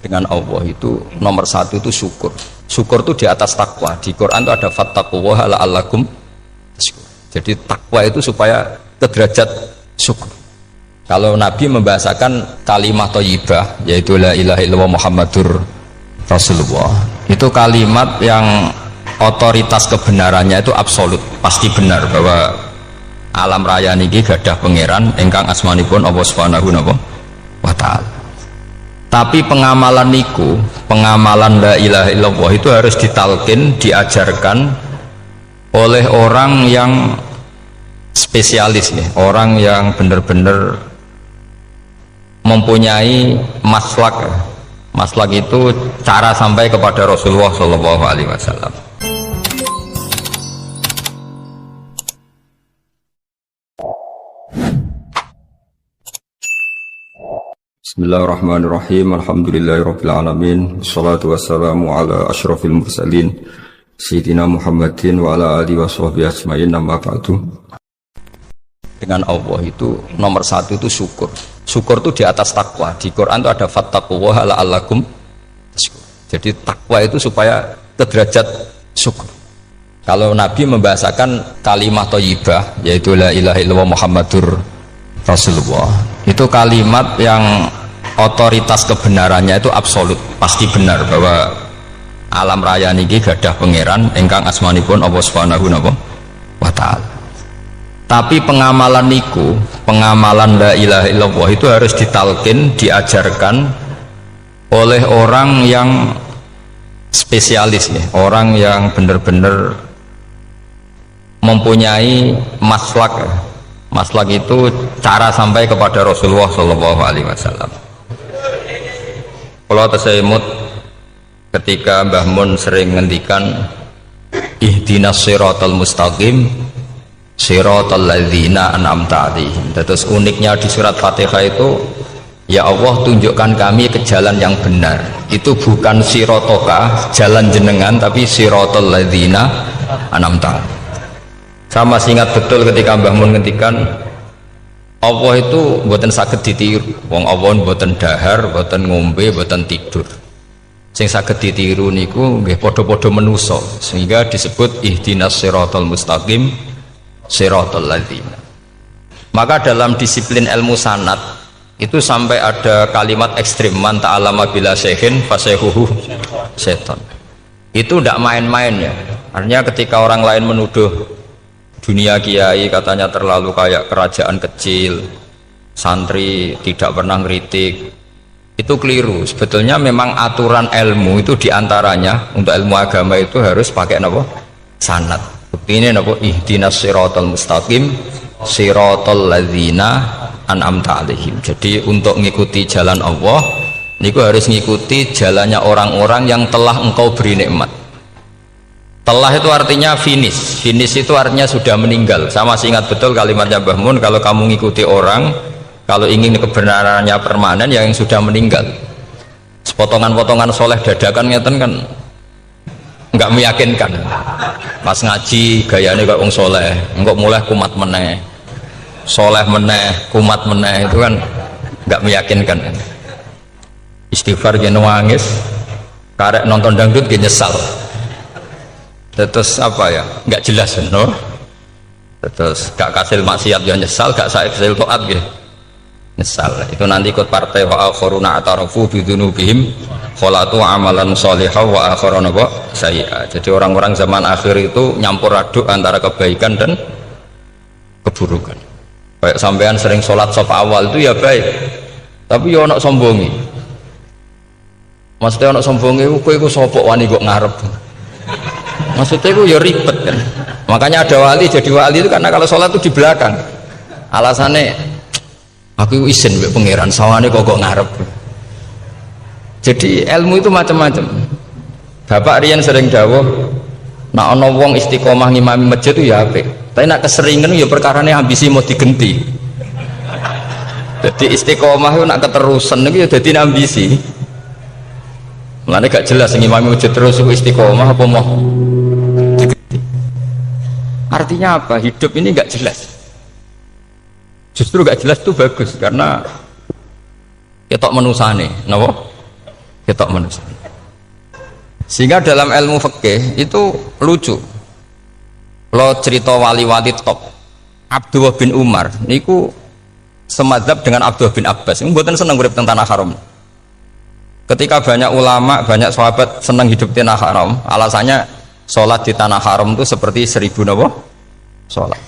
dengan Allah itu nomor satu itu syukur. Syukur itu di atas takwa. Di Quran itu ada fattaqullaha la'allakum tashkurun. Jadi takwa itu supaya ke derajat syukur. Kalau Nabi membahasakan kalimat thayyibah yaitu la ilaha illallah Muhammadur Rasulullah, itu kalimat yang otoritas kebenarannya itu absolut, pasti benar bahwa alam raya niki gadah pangeran ingkang asmanipun Allah Subhanahu wa taala. Tapi pengamalan niku, pengamalan la ilaha illallah itu harus ditalkin, diajarkan oleh orang yang spesialis nih, orang yang benar-benar mempunyai maslak. Maslak itu cara sampai kepada Rasulullah Shallallahu Alaihi Wasallam. Bismillahirrahmanirrahim. Alhamdulillahirabbil alamin. Wassalatu wassalamu ala asyrafil mursalin sayyidina Muhammadin wa ala alihi washabbihi ajmain. Amma ba'du. Dengan Allah itu nomor satu itu syukur. Syukur itu di atas takwa. Di Quran itu ada fattaqullaha la'allakum tashkurun. Jadi takwa itu supaya ke derajat syukur. Kalau Nabi membahasakan kalimat thayyibah yaitu la ilaha illallah Muhammadur Rasulullah, itu kalimat yang otoritas kebenarannya itu absolut, pasti benar bahwa alam raya niki gadah pangeran ingkang asmanipun Allah Subhanahu wa taala. Tapi pengamalan niku, pengamalan la ilaha illallah itu harus ditalkin, diajarkan oleh orang yang spesialis nih, orang yang benar-benar mempunyai maslak. Maslak itu cara sampai kepada Rasulullah Shallallahu Alaihi Wasallam. Kalau tersemut ketika Mbah Mun sering ngendikan ihdinas siratal mustaqim siratal ladzina an'amta 'alaihim. Terus uniknya di surat Fatihah itu, ya Allah tunjukkan kami ke jalan yang benar. Itu bukan sirotoka jalan jenengan, tapi siratal ladzina an'amta 'alaihim. Saya masih ingat betul ketika Mbah Mun ngendikan Allah itu mboten saged ditiru. Wong Allah mboten dahar, mboten ngombe, mboten tidur. Sing saged ditiru niku nggih padha-padha manusa, sehingga disebut ihdinas siratal mustaqim siratal ladzina. Maka dalam disiplin ilmu sanad itu sampai ada kalimat ekstrim, man ta'allama bila syekhin fasehuhu seton. Itu tidak main-main ya. Artinya ketika orang lain menuduh dunia kiai katanya terlalu kayak kerajaan kecil, santri tidak pernah ngeritik, itu keliru. Sebetulnya memang aturan ilmu itu diantaranya untuk ilmu agama itu harus pakai apa? Sanad. Bukti ini apa? Ihdinas siratal mustaqim siratal ladzina an'amta 'alaihim. Jadi untuk mengikuti jalan Allah niku harus mengikuti jalannya orang-orang yang telah engkau beri nikmat. Telah itu artinya finish. Finish itu artinya sudah meninggal. Saya masih ingat betul kalimatnya Mbah Mun, kalau kamu ngikuti orang, kalau ingin kebenarannya permanen, yang sudah meninggal. Sepotongan-potongan soleh dadakan ngeten kan nggak meyakinkan. Pas ngaji gayanya kayak wong soleh, enggak mulai kumat meneh, soleh meneh, kumat meneh, itu kan nggak meyakinkan. Istighfar gini nangis, karek nonton dangdut gini nyesal. Terus apa ya, nggak jelas no? Terus gak kasil maksiat ya nyesal, gak kasil toat gitu nyesal. Itu nanti ikut partai wa akharuna atarafu bidunubihim kholatu amalan sholihah wa akharuna sayyi'ah. Jadi orang-orang zaman akhir itu nyampur aduk antara kebaikan dan keburukan. Kayak sampean sering sholat saf awal itu ya baik, tapi ya ono sombongi. Maksudnya ono sombongi kowe iku sapa wani kok ngarep. Maksudnya itu ya ribet kan. Makanya ada wali jadi wali itu karena kalau sholat itu di belakang. Alasannya aku izin mbek pangeran sawane kok ngarep. Jadi ilmu itu macam-macam. Bapak Rian sering dawuh, nak ana wong istiqomah ngimami masjid itu ya apik. Tapi nak keseringan ya perkarane ambisi mau digenti. Jadi istiqomah itu nak keterusan itu ya dadi ambisi. Mulane gak jelas ngimami masjid terus istiqomah apa mau digenti. Artinya apa? Hidup ini gak jelas. Justru gak jelas itu bagus karena ketok menusane, napa? ketok manusia. Sehingga dalam ilmu fikih itu lucu. Lo cerita wali-wali top Abdullah bin Umar niku semadzhab dengan Abdullah bin Abbas. Mboten seneng urip teng tanah haram. Ketika banyak ulama, banyak sahabat seneng hidup di tanah haram, alasannya sholat di tanah haram itu seperti 1000 napa? Sholat.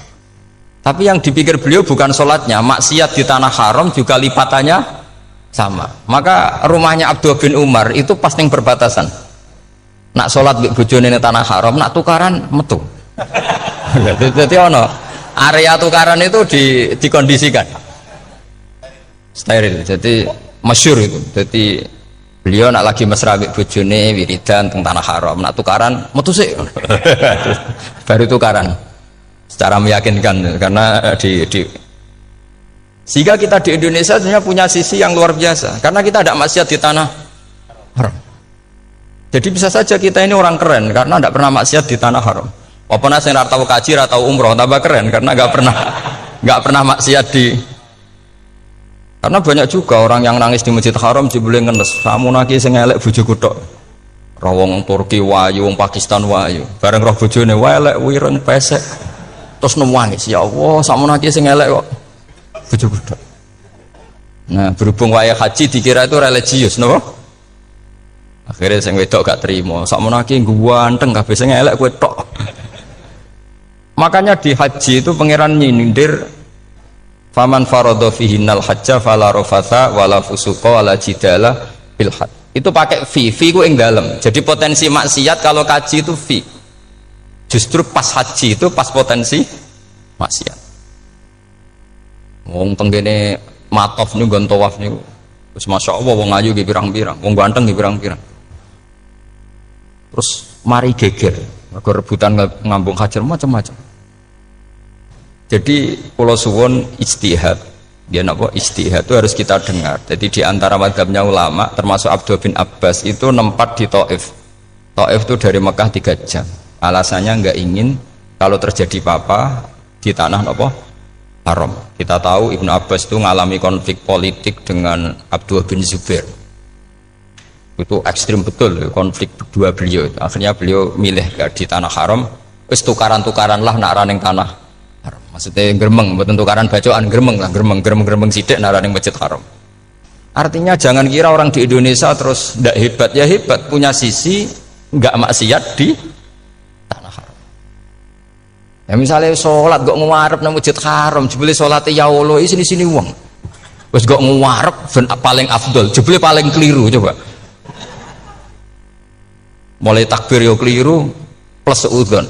Tapi yang dipikir beliau bukan sholatnya, maksiat di tanah haram juga lipatannya sama. Maka rumahnya Abdullah bin Umar itu pas ning perbatasan. Nak sholat di bojone ning tanah haram, nak tukaran metu. Jadi ono area tukaran itu dikondisikan steril. Jadi masyhur itu. Jadi beliau nak lagi mesra mbek bojone wiridan teng tanah haram, nak tukaran metu sik. Baru tukaran. Secara meyakinkan karena sehingga kita di Indonesia sebenarnya punya sisi yang luar biasa karena kita tidak maksiat di tanah haram. Jadi bisa saja kita ini orang keren karena tidak pernah maksiat di tanah haram. Walaupun saya tahu kaji atau umroh tambah keren karena nggak pernah maksiat di. Karena banyak juga orang yang nangis di Masjid Haram jebule ngenes. Kamu naki sing elek bojoku tok. Rawong Turki wayu, wong Pakistan wayu. Bareng roh bojone elek wireng pesek. Terus nangis, ya Allah, sakmono iki sing elek kok bojoku tok. Nah, berhubung wayahe haji dikira itu religius, napa? Akhirnya sing wedok gak terima. Sakmono iki ganteng kabeh sing elek kowe tok. Makanya di haji itu pangeran nyindir faman faradha fihinnal hajja fala rafatha wala fusuqa wala jidala bil hajj. Itu pakai fi ku ing dalem. Jadi potensi maksiat kalau kaji itu fi. Justru pas haji itu pas potensi maksiat. Wong tenggene matof niku nggon tawaf niku wis masyaallah wong ayu nggih pirang-pirang, wong ganteng nggih pirang-pirang. Terus mari geger, mergo rebutan ngambung hajar macam-macam. Jadi kula suwun ijtihad, dia napa ijtihad itu harus kita dengar. Jadi di antara mazhabnya ulama termasuk Abdullah bin Abbas itu nempat di Taif. Taif itu dari Mekah 3 jam. Alasannya nggak ingin kalau terjadi apa-apa di tanah apa haram. Kita tahu Ibnu Abbas itu mengalami konflik politik dengan Abdullah bin Zubair. Itu ekstrim betul konflik dua beliau. Akhirnya beliau milih di tanah haram. Wis tukaran-tukaran lah nak raning tanah haram. Maksudnya gremeng, bukan tukaran bacaan gremeng lah, gremeng sidik nak raning masjid haram. Artinya jangan kira orang di Indonesia terus ndak hebat, ya hebat punya sisi nggak maksiat di tanah haram. Ya misalnya sholat gak ngarep nang masjid haram, jebule salate ya Allah sini wong. Wis gak ngarep paling afdol, jebule paling keliru coba. Mulai takbir yo keliru plus udzon.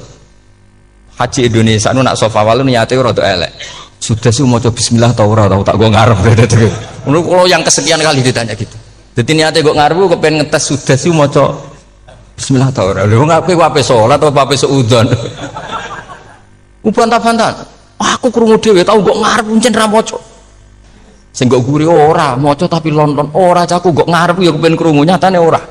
Haji Indonesia nu nak sofa walu niate rada elek. Sudah sih maca bismillah ta ora tau tak go ngarep dadi. Ngono kalau yang kesekian kali ditanya gitu. Dadi niate go ngarep kepen ngetes sudah sih maca bismillah ta ora. Lho ngapain wae salat apa wae suudzon. Ubantah-bantah. Aku krungu dhewe tau kok ngarep pancen ra maca. Sing kok guri ora maca tapi lonton ora caku kok ngarep ya kepen krungu nyatane ora.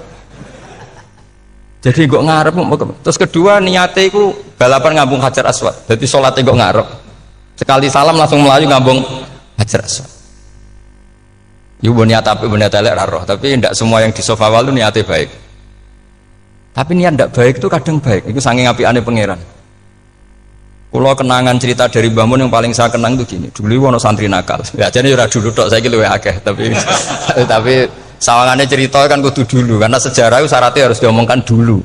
Jadi kok ngarep. Terus kedua niate iku balapan ngambung Hajar Aswad. Jadi salate kok ngarep. Sekali salam langsung melayu ngambung Hajar Aswad. Iku niat apik niat elek ra roh, tapi ndak semua yang di sofa walu niate baik. Tapi niat ndak baik itu kadang baik. Itu saking apikane pangeran. Kulo kenangan cerita dari Mbah Mun yang paling saya kenang itu gini. Dulu ono santri nakal. Ya jane ora dulu tok, saiki luwih akeh, tapi sawangannya cerita kan kudu dulu karena sejarah itu syaratnya harus diomongkan dulu.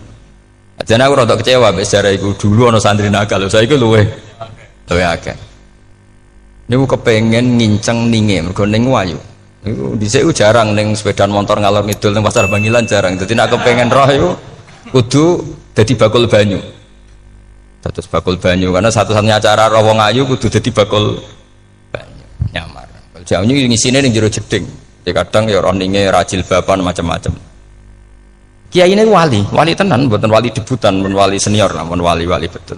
Jadi aku rada kecewa mbek sejarah itu dulu ono santri nakal, saiki luwih akeh. Niku kepengen nginceng ninge mergo ning wayu. Niku dhisik jarang ning sepedaan motor ngalor ngidul ning pasar Bangilan jarang. Dadi nek kepengen roh iku kudu dadi bakul banyu. Terus bakul banyu karena satu-satunya cara roh wong ayu kudu dadi bakul banyu. Nyamar. Jauhnya ngisine ning jero jeding. Kadang ya roh ninge rajil bapan macam-macam. Kiai ini wali tenan, bukan wali debutan, bukan wali senior, namun wali betul.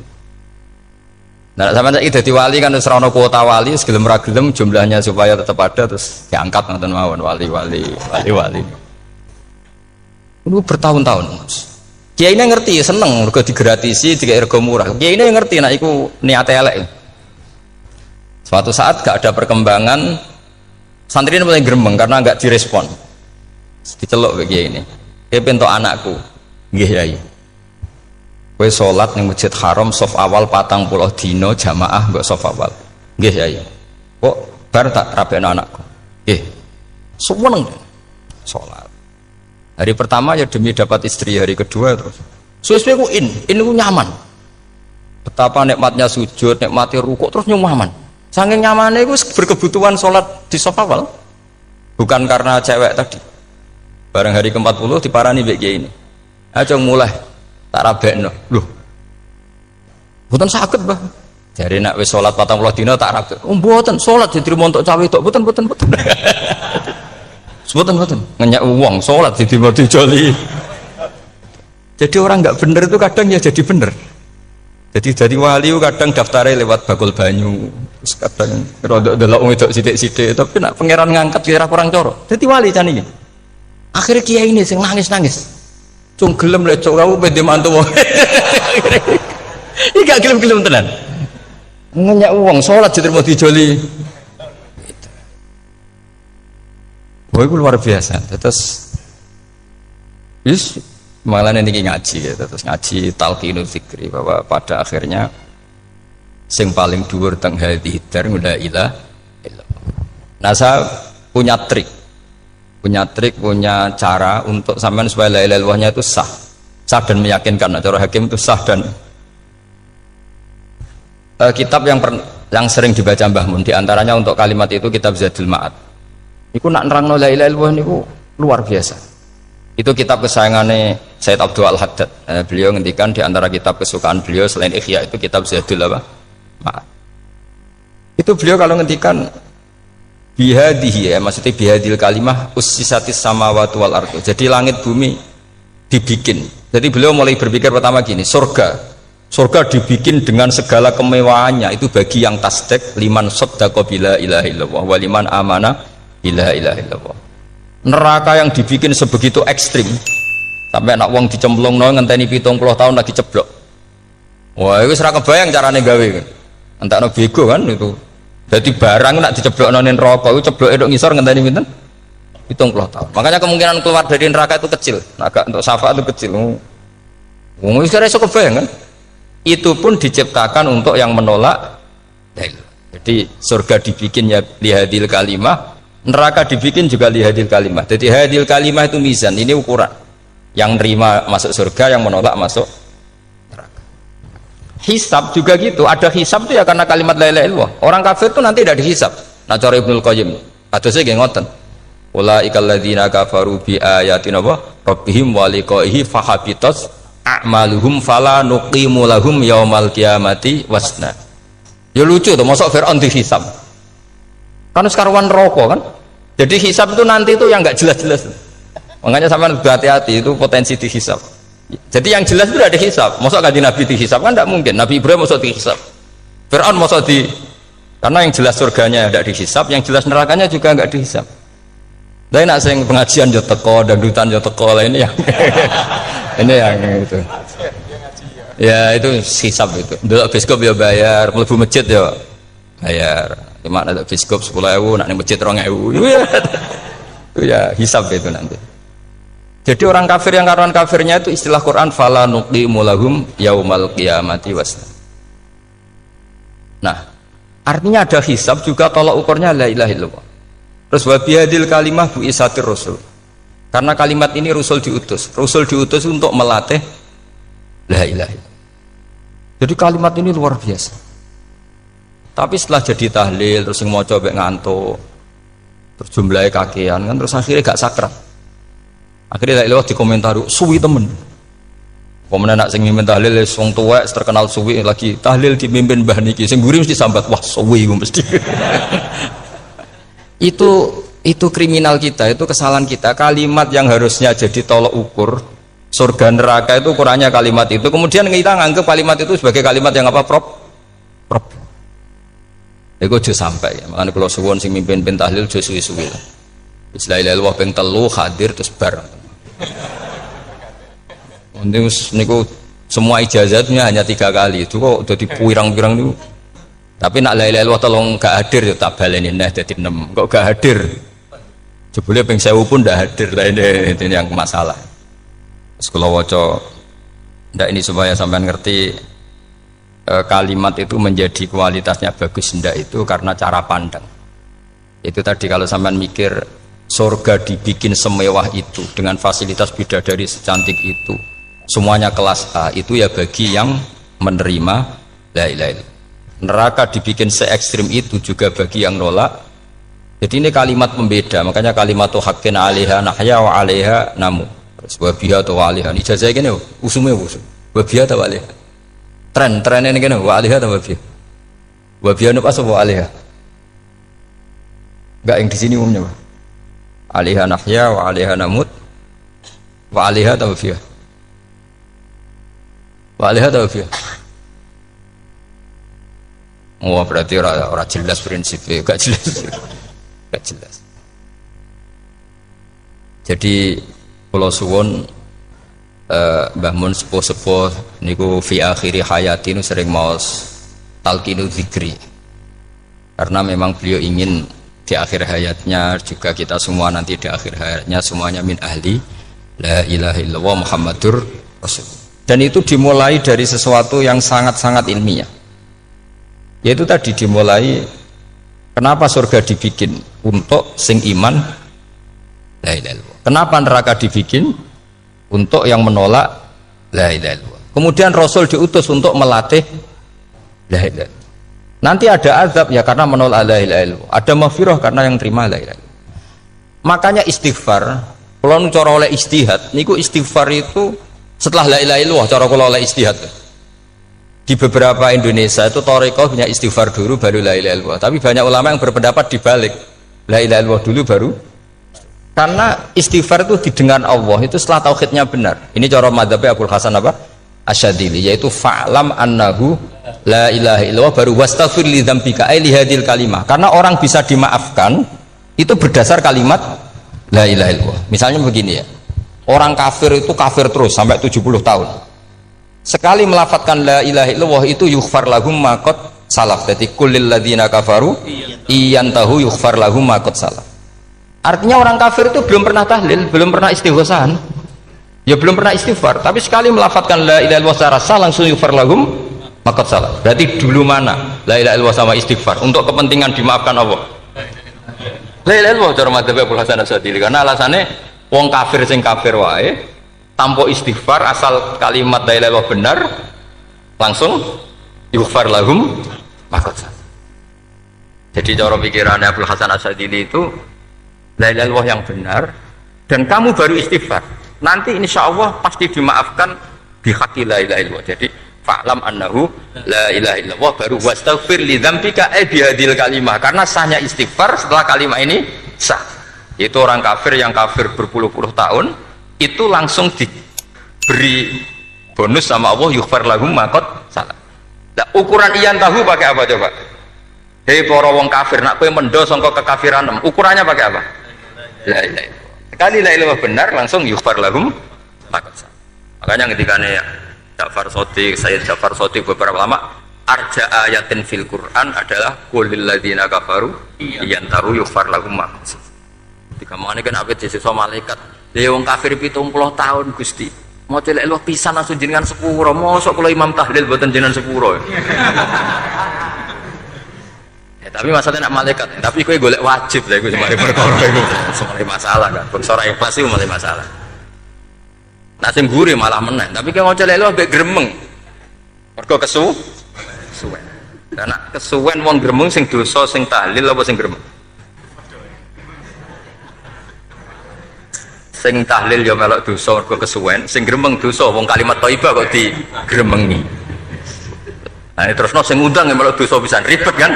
Nah, sama saya jadi wali kan terus rono kuota wali, segelem ragelem jumlahnya supaya tetap ada terus diangkat nonton mawon wali. Ini bertahun-tahun. Kiai ini ngerti, seneng, mergo digratisi, dikai rego murah. Kiai ini ngerti, nah iku niate elek. Suatu saat gak ada perkembangan, santri ini mulai gremeng karena nggak direspon, diceluk bagi ini. pentok anakku. Nggih Yai. Kowe salat ning Masjid Haram saf awal 40 dina jamaah mbok saf awal. Nggih Yai. Kok bar tak rabekno anakku. Nggih. Seneng salat. Hari pertama ya demi dapat istri, hari kedua terus. Suwe-suwe ku ku nyaman. Betapa nikmatnya sujud, nikmati rukuk terus nyaman. Saking nyamannya ku berkebutuhan salat di saf awal. Bukan karena cewek tadi. Bareng hari ke-40 diparani mbek kiai ini. Aja mulai tak rabekno. Loh. Mboten saged, Mbah. Jare nek wis salat 40 dina tak rabek. Oh, mboten salat diterima untuk cawe tok. Mboten. Mboten. Ngenyak wong salat diterima dijoli. Jadi orang enggak bener itu kadang ya jadi bener. Jadi wali kadang daftarnya lewat bakul banyu. Terus kadang rodok delok wong wedok sithik-sithik, tapi nek pangeran ngangkat kira kurang coro. Dadi wali jan iki. Akhirnya kiai ini sing nangis-nangis. Cung gelem lek cok kamu pede mantu wong. Iki gak gelem-gelem tenan. Ngenyak wong salat diterima dijoli. Wah, itu luar biasa. Terus malah nanti ngaji ya. Terus ngaji talqinul fikri bahwa pada akhirnya sing paling dhuwur teng hadhihi dar la ilaha illallah. Nah, saya punya cara untuk sampean supaya la ilaha illallahnya itu sah dan meyakinkan. Nah, cara hakim itu sah dan kitab yang sering dibaca Mbah Mun diantaranya untuk kalimat itu kitab Zadul Ma'ad. Iku nak nerangno la ilaha illallah niku luar biasa. Itu kitab kesayangannya Sayyid Abdul Al-Haddad. Beliau ngendikan di antara kitab kesukaan beliau selain Ihya itu kitab Zadul Ma'ad. Itu beliau kalau ngendikan bihadihi, maksudnya bihadil kalimah ussisatis samawati wal ardu. Jadi langit bumi dibikin. Jadi beliau mulai berpikir pertama gini, surga dibikin dengan segala kemewahannya. Itu bagi yang tasdek liman saddaqa bila ilaha illallah wa liman amana bila ilaha illallah. Neraka yang dibikin sebegitu ekstrim sampai anak wong dicemplungno ngenteni 70 tahun lagi ceblok. Wah, itu ora kebayang carane gawe. Entakno bego kan itu. Jadi barang nak diceblokno ning neraka iku cebloke tok ngisor ngenteni pinten? 70 tahun. Makanya kemungkinan keluar dari neraka itu kecil. Agak untuk syafaat itu kecil. Wong wis ora iso kebayang kan? Itu pun diciptakan untuk yang menolak. Jadi surga dibikin ya lihadil kalimah, neraka dibikin juga lihadil kalimah. Jadi hadil kalimah itu mizan, ini ukuran. Yang nerima masuk surga, yang menolak masuk neraka. Hisab juga gitu, ada hisab itu ya karena kalimat la ilaha illallah. Orang kafir itu nanti tidak dihisab. Nah cara Ibnul Qayyim, adosnya nggih ngoten. Ulaikal ladzina kafaru bi ayatina rabbihim wa liqaihi fahabitat a'maluhum fala nuqimu lahum yaumal qiyamati wasna. Ya lucu tuh, mosok Fir'aun dihisab. Kan sekarang neraka kan. Jadi hisab itu nanti itu yang enggak jelas-jelas. Makanya sampean berhati-hati, itu potensi dihisab. Jadi yang jelas itu ada hisab. Mosok kanjeng Nabi dihisab kan enggak mungkin. Nabi Ibrahim mosok dihisab. Fir'aun mosok di, karena yang jelas surganya enggak dihisab, yang jelas nerakanya juga enggak dihisab. Lah nek sing pengajian yo teko, dangdutan yo teko, lah ini yang ini yang itu. Ya itu hisab itu. Delok biskop ya bayar, mlebu masjid ya bayar. Cuma ada biskop 10.000, nak ning masjid 2.000. Itu ya hisab itu nanti. Jadi orang kafir yang karuan kafirnya itu istilah Quran fala nuqimu lahum yaumal qiyamati wasna. Nah, artinya ada hisab juga tolak ukurnya la ilaha illallah. Terus wa bihadil kalimah bu isatir rasul. Karena kalimat ini Rasul diutus untuk melatih la ilaha illallah. Jadi kalimat ini luar biasa. Tapi setelah jadi tahlil terus yang mau coba ngantuk, terus jumlahnya kakean kan, terus akhirnya gak sakrat. Akhirnya lewat di komentar suwi temen. Pemenang nak sing mimpin tahlil wong tuwek terkenal suwi lagi tahlil dipimpin Mbah niki sing mburi mesti sambat wah suwi mesti. Itu kriminal kita, itu kesalahan kita. Kalimat yang harusnya jadi tolok ukur surga neraka itu ukurannya kalimat itu. Kemudian kita nganggap kalimat itu sebagai kalimat yang apa? Prop. Itu aja sampai ya. Makanya kalau suwon sing mimpin tahlil aja suwi-suwi lah. Bismillahirrahmanirrahim ping 3 hadir terus bar. Niku semua ijazatnya hanya 3 kali. Itu kok udah dipirang-pirang niku. Tapi nak la ilaha illallah tolong gak hadir ya tak baleni neh dadi 6. Kok gak hadir? Jebule ping 1000 pun ndak hadir lah ini yang masalah. Sekolah waca ndak ini supaya sampean ngerti kalimat itu menjadi kualitasnya bagus ndak itu karena cara pandang. Itu tadi kalau sampean mikir surga dibikin semewah itu dengan fasilitas bidadari secantik itu, semuanya kelas A, itu ya bagi yang menerima la ilaha illallah. Neraka dibikin se ekstrim itu juga bagi yang nolak. Jadi ini kalimat pembeda, makanya kalimat haqqin 'alaiha nahya wa 'alaiha namu. Wa biha atau wa 'alaiha. Ijazah kene usume usum. Wa biha atau wa 'alaiha. Tren ini kene wa 'alaiha atau wa biha. Wa biha apa wa 'alaiha? Enggak yang di sini umumnya, Pak. 'Alaiha nahya wa 'alaiha namut. Wa 'alaiha atau wa biha. Wa 'alaiha atau wa biha. Oh berarti orang jelas prinsipnya, gak jelas. Gak jelas. Jadi kalau suwun Mbah Mun sepuh-sepuh niku fi akhiri hayati nu sering maos talqinu dzikri. Karena memang beliau ingin di akhir hayatnya juga kita semua nanti di akhir hayatnya semuanya min ahli la ilaha illallah Muhammadur Rasul. Dan itu dimulai dari sesuatu yang sangat-sangat ilmiah. Yaitu tadi dimulai kenapa surga dibikin untuk sing iman la ilaha illallah. Kenapa neraka dibikin untuk yang menolak la ilaha illallah. Kemudian Rasul diutus untuk melatih la ilaha illallah. Nanti ada azab ya karena menolak la ilaha illallah. Ada maghfirah karena yang terima la ilaha illallah. Makanya istighfar, kalau cara oleh ijtihad, niku istighfar itu setelah la ilaha illallah cara kula oleh ijtihad. Di beberapa Indonesia itu thariqah punya istighfar dulu baru la ilaha illallah. Tapi banyak ulama yang berpendapat dibalik. La ilaha illallah dulu baru. Karena istighfar itu didengar Allah itu setelah tauhidnya benar. Ini cara madzhabnya Abul Hasan apa? Asyadzili, yaitu fa'lam annahu la ilaha illallah baru wastaghfir li dzambika ai li hadil kalimah. Karena orang bisa dimaafkan itu berdasar kalimat la ilaha illallah. Misalnya begini ya. Orang kafir itu kafir terus sampai 70 tahun. Sekali melafatkan la ilaha illallah itu yughfar lahum ma qad salaf. Jadi kullil ladzina kafaru iyantahu yughfar lahum ma qad salaf. Artinya orang kafir itu belum pernah tahlil, belum pernah istighosah. Ya belum pernah istighfar, tapi sekali melafatkan la ilaha illallah secara sah langsung yughfar lahum ma qad salaf. Berarti dulu mana la ilaha illallah sama istighfar untuk kepentingan dimaafkan Allah? La ilaha illallah cara madzhab Abul Hasan Asyadzili karena alasannya wong kafir sing kafir wae tanpa istighfar asal kalimat la ilaha illallah benar langsung yughfar lahum maqad. Jadi cara pikirannya Abdul Hasan Asyadzili itu la ilaha illallah yang benar dan kamu baru istighfar nanti insya Allah pasti dimaafkan bihaqqi la ilaha illallah. Jadi fa'lam annahu la ilaha illallah baru wastaghfir li dzambika bihadil kalimah karena sahnya istighfar setelah kalimat ini sah. Itu orang kafir yang kafir berpuluh-puluh tahun itu langsung diberi bonus sama Allah yughfar lahum ma qad salaf. Nah, ukuran iyan tahu pakai apa coba? Hei para wong kafir nak kowe mendo sangka kekafiran ukurannya pakai apa? La ilaha illallah. Sekali la ilaha benar langsung yughfar lahum ma qad salaf. Makanya ketika Ja'far Shadiq, Sayyid Ja'far Shadiq beberapa lama arja ayatin fil Quran adalah qulil ladzina kafaru iyan tahu yughfar lahum ma qad salaf. Ketika mane kan awet sesuk malaikat ya wong kafir 70 tahun Gusti mau celek lu pisan langsung jenengan sepuro mosok kula imam tahlil boten jenengan sepuro ya tapi masalahnya nak malaikat tapi kowe golek wajib lha iku semare perkara iku semare masalah kan perkara ikhlas iku malah masalah nak sing guri malah meneh tapi kowe mau celek lu ambek gremeng mergo kesuwen karena kesuwen wong gremeng sing dosa sing tahlil apa sing gremeng sing tahlil ya melok dosa mergo kesuwen sing gremeng dosa wong kalimat thayyibah kok digremengi. Nah terusno sing ngundang ya melok dosa pisan ribet kan.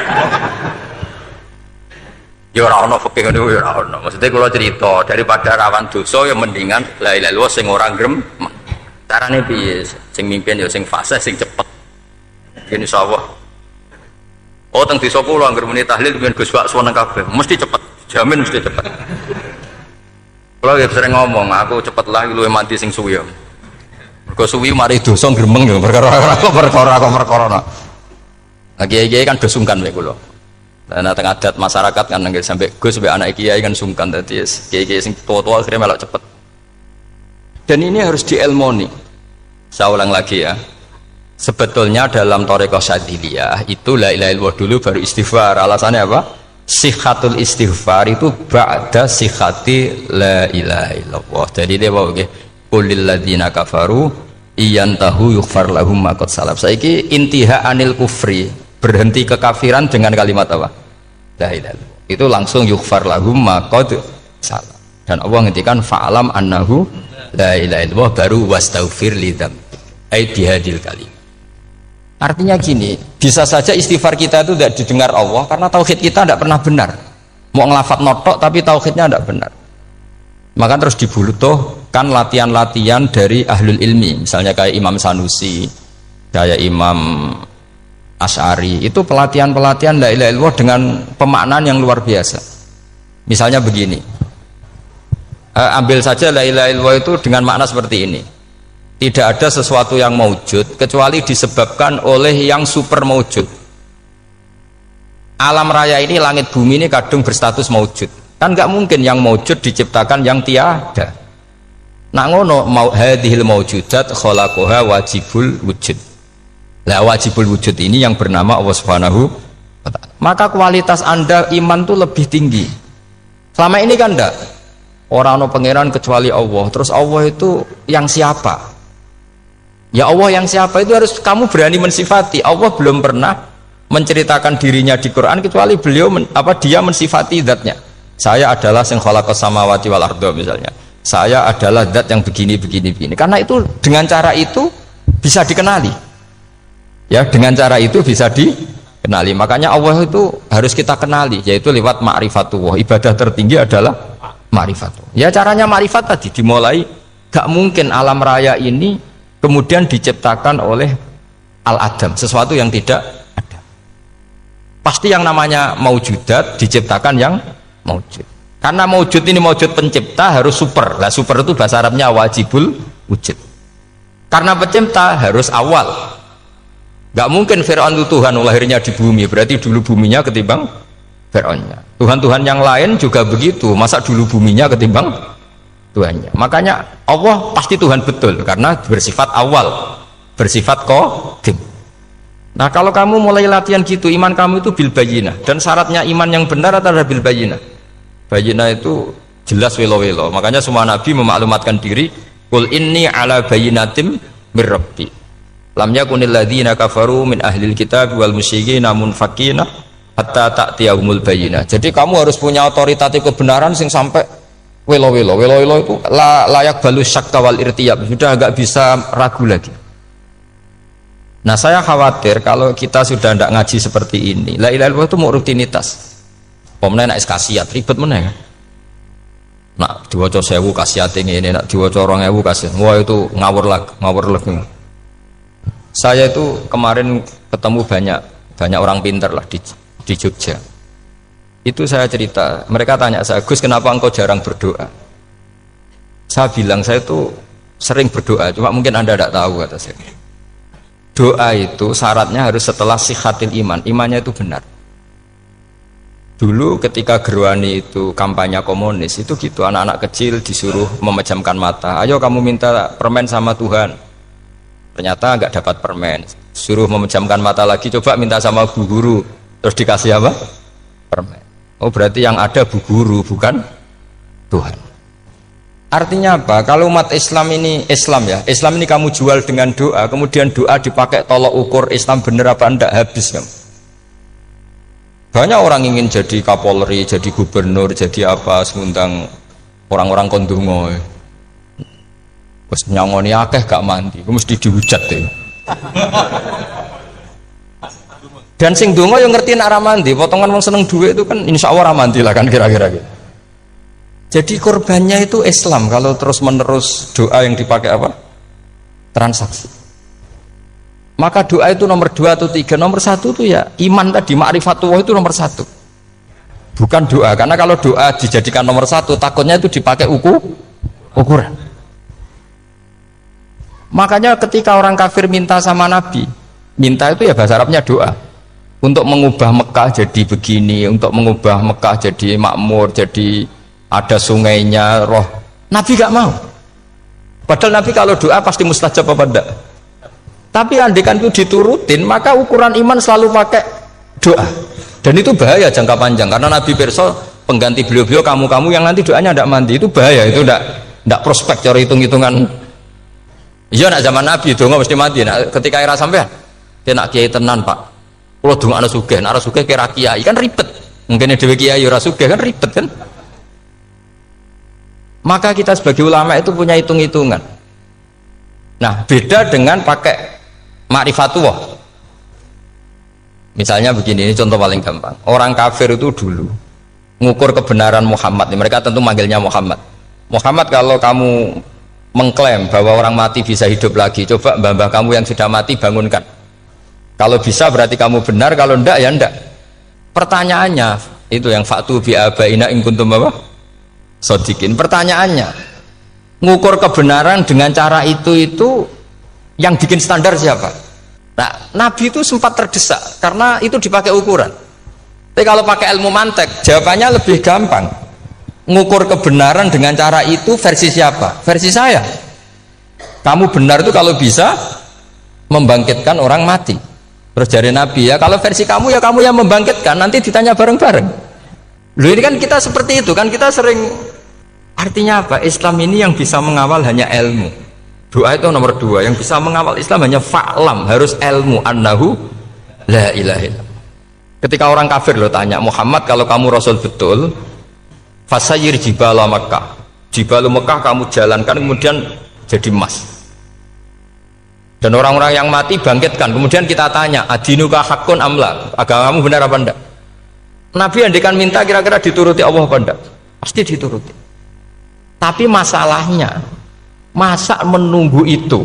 Ya ora ono fikih ngono ya ora ono. Maksudnya kula cerita daripada rawan dosa ya mendingan la ilaha illallah sing ora gremeng. Carane piye? Sing mimpin ya sing fasih sing cepet. Insyaallah. Oh teng desa kula anggere muni tahlil ben Gus Wak suweneng kabeh mesti cepet. Jamin mesti cepet. Kalau ya sering ngomong, aku cepet lah luwih mati sing suwi. Mergo suwi mari dosa gremeng ya perkara. Nah kiai-kiai kan do sungkan mek kula. Nah teng adat masyarakat kan nggih sampai Gus sampai anak kiai kan sungkan dadi kiai-kiai sing tua-tua akhirnya melok cepet. Dan ini harus diilmoni. Saya ulang lagi ya. Sebetulnya dalam thariqah Syadziliyah itu la ilaha illallah dulu baru istighfar. Alasannya apa? Sihhatul istighfar itu ba'da sihhati la ilaha illallah. Jadi dia bawa nggih qul lil ladzina kafaru iyantahu yughfar lahum ma qad salaf. Saiki intiha anil kufri, berhenti kekafiran dengan kalimat apa? La ilaha illallah. Itu langsung yughfar lahum ma qad salaf. Dan Allah ngendikan fa'alam annahu la ilaha illallah baru wastaghfir lidzam. Ai bihadil kalim. Artinya gini, bisa saja istighfar kita itu tidak didengar Allah karena tauhid kita tidak pernah benar. Mau ngelafat notok tapi tauhidnya tidak benar. Maka terus dibutuhkan latihan-latihan dari ahlul ilmi, misalnya kayak Imam Sanusi, kayak Imam Asy'ari, itu pelatihan-pelatihan la ilaha illallah dengan pemaknaan yang luar biasa. Misalnya begini, ambil saja la ilaha illallah itu dengan makna seperti ini. Tidak ada sesuatu yang maujud kecuali disebabkan oleh yang super maujud. Alam raya ini, langit bumi ini kadung berstatus maujud. Kan nggak mungkin yang maujud diciptakan yang tiada. Nak ngono mau hadhil maujudat khalaqaha wajibul wujud. Lah wajibul wujud ini yang bernama Allah Subhanahu wa ta'ala. Maka kualitas Anda iman tuh lebih tinggi. Selama ini kan enggak. Orang no pangeran kecuali Allah. Terus Allah itu yang siapa? Ya Allah yang siapa itu harus kamu berani mensifati. Allah belum pernah menceritakan dirinya di Quran kecuali beliau dia mensifati zatnya. Saya adalah sing khalaqas samawati wal arda misalnya. Saya adalah zat yang begini. Karena itu dengan cara itu bisa dikenali. Ya, dengan cara itu bisa dikenali. Makanya Allah itu harus kita kenali, yaitu lewat ma'rifatullah. Ibadah tertinggi adalah ma'rifatullah. Ya caranya ma'rifat tadi dimulai. Gak mungkin alam raya ini kemudian diciptakan oleh al-adam, sesuatu yang tidak ada. Pasti yang namanya maujudat diciptakan yang maujud. Karena maujud ini maujud pencipta harus super. Lah super itu bahasa Arabnya wajibul wujud. Karena pencipta harus awal. Gak mungkin Fir'aun itu Tuhan lahirnya di bumi, berarti dulu buminya ketimbang Fir'aunnya. Tuhan-Tuhan yang lain juga begitu, masa dulu buminya ketimbang Tuhannya. Makanya Allah pasti Tuhan betul karena bersifat awal, bersifat qadim. Nah kalau kamu mulai latihan gitu, iman kamu itu bil bayyinah. Dan syaratnya iman yang benar adalah bil bayyinah. Bayyinah itu jelas welo-welo. Makanya semua nabi memaklumatkan diri, qul inni ala bayyinatim mir rabbi. Lam yakunil ladzina kafaru min ahlil kitab wal musyrikin munfakina hatta ta'tiyahumul bayyinah. Jadi kamu harus punya otoritatif kebenaran sing sampai welo itu layak balus syakka wal irtiyab, sudah agak bisa ragu lagi. Nah saya khawatir kalau kita sudah tidak ngaji seperti ini, la ilaha illallah itu mau rutinitas. Pemenang nak kasiat ribet mana kan? Nak diwaca 1000 kasiat ini, nak diwaca 2000 kasiat, wah itu ngawur lagi. Saya itu kemarin ketemu banyak orang pintar lah di Jogja. Itu saya cerita, mereka tanya saya, Gus kenapa engkau jarang berdoa? Saya bilang saya itu sering berdoa, cuma mungkin Anda tidak tahu kata saya. Doa itu syaratnya harus setelah sihhatil iman, imannya itu benar. Dulu ketika Gerwani itu kampanye komunis itu gitu, anak-anak kecil disuruh memejamkan mata, ayo kamu minta permen sama Tuhan. Ternyata nggak dapat permen, suruh memejamkan mata lagi, coba minta sama bu guru, terus dikasih apa? Permen. Oh berarti yang ada bu guru bukan Tuhan. Artinya apa? Kalau umat Islam ini Islam ini kamu jual dengan doa, kemudian doa dipakai tolok ukur Islam bener apa enggak, habis kamu. Banyak orang ingin jadi Kapolri, jadi gubernur, jadi apa, ngundang orang-orang kondungo. Terus nyangoni akeh gak mandi, mesti dihujat deh. Dan sing donga yang ngerti nak ramandi, potongan wong seneng duit itu kan insya Allah ramandi lah kan kira-kira gitu. Jadi korbannya itu Islam kalau terus menerus doa yang dipakai apa? Transaksi. Maka doa itu nomor 2 atau 3, nomor 1 itu ya iman tadi, ma'rifatullah itu nomor 1. Bukan doa, karena kalau doa dijadikan nomor 1 takutnya itu dipakai ukuran. Makanya ketika orang kafir minta sama Nabi, minta itu ya bahasa Arabnya doa. Untuk mengubah Mekah jadi begini, untuk mengubah Mekah jadi makmur, jadi ada sungainya, roh. Nabi gak mau. Padahal Nabi kalau doa pasti mustajab apa enggak? Tapi andekan itu diturutin, maka ukuran iman selalu pakai doa. Dan itu bahaya jangka panjang, karena Nabi pirsa pengganti beliau-beliau kamu-kamu yang nanti doanya tidak mandi, itu bahaya, itu tidak prospek cara hitung-hitungan. Iya nak zaman Nabi donga mesti mati. Nah, ketika era sampean, dia nak kiai tenan Pak. Kalau donga ana sugih, nak sugih kira kiai kan ribet. Mungkin dhewe kiai ora sugih kan ribet kan. Maka kita sebagai ulama itu punya hitung-hitungan. Nah, beda dengan pakai ma'rifatullah. Misalnya begini, ini contoh paling gampang. Orang kafir itu dulu mengukur kebenaran Muhammad. Mereka tentu manggilnya Muhammad. Muhammad, kalau kamu mengklaim bahwa orang mati bisa hidup lagi, coba mbah-mbah kamu yang sudah mati bangunkan. Kalau bisa berarti kamu benar, kalau ndak ya ndak. Pertanyaannya itu yang faktu bi abaina in kuntum apa? Sodikin. Pertanyaannya, ngukur kebenaran dengan cara itu yang bikin standar siapa? Nah, Nabi itu sempat terdesak karena itu dipakai ukuran. Tapi kalau pakai ilmu mantek, jawabannya lebih gampang. Ngukur kebenaran dengan cara itu versi siapa? Versi saya. Kamu benar itu kalau bisa membangkitkan orang mati. Terus dari Nabi, ya kalau versi kamu ya kamu yang membangkitkan, nanti ditanya bareng-bareng. Loh, ini kan kita seperti itu kan, kita sering. Artinya apa? Islam ini yang bisa mengawal hanya ilmu. Doa itu nomor 2, yang bisa mengawal Islam hanya fa'lam, harus ilmu annahu la ilaha illallah. Ketika orang kafir lo tanya, Muhammad kalau kamu Rasul betul, fasayir jibala Makkah, jibalu Mekah kamu jalankan kemudian jadi emas. Dan orang-orang yang mati bangkitkan, kemudian kita tanya, adinuka hakun amla, agamamu benar apa enggak? Nabi andikan minta kira-kira dituruti Allah apa enggak? Pasti dituruti. Tapi masalahnya, masa menunggu itu?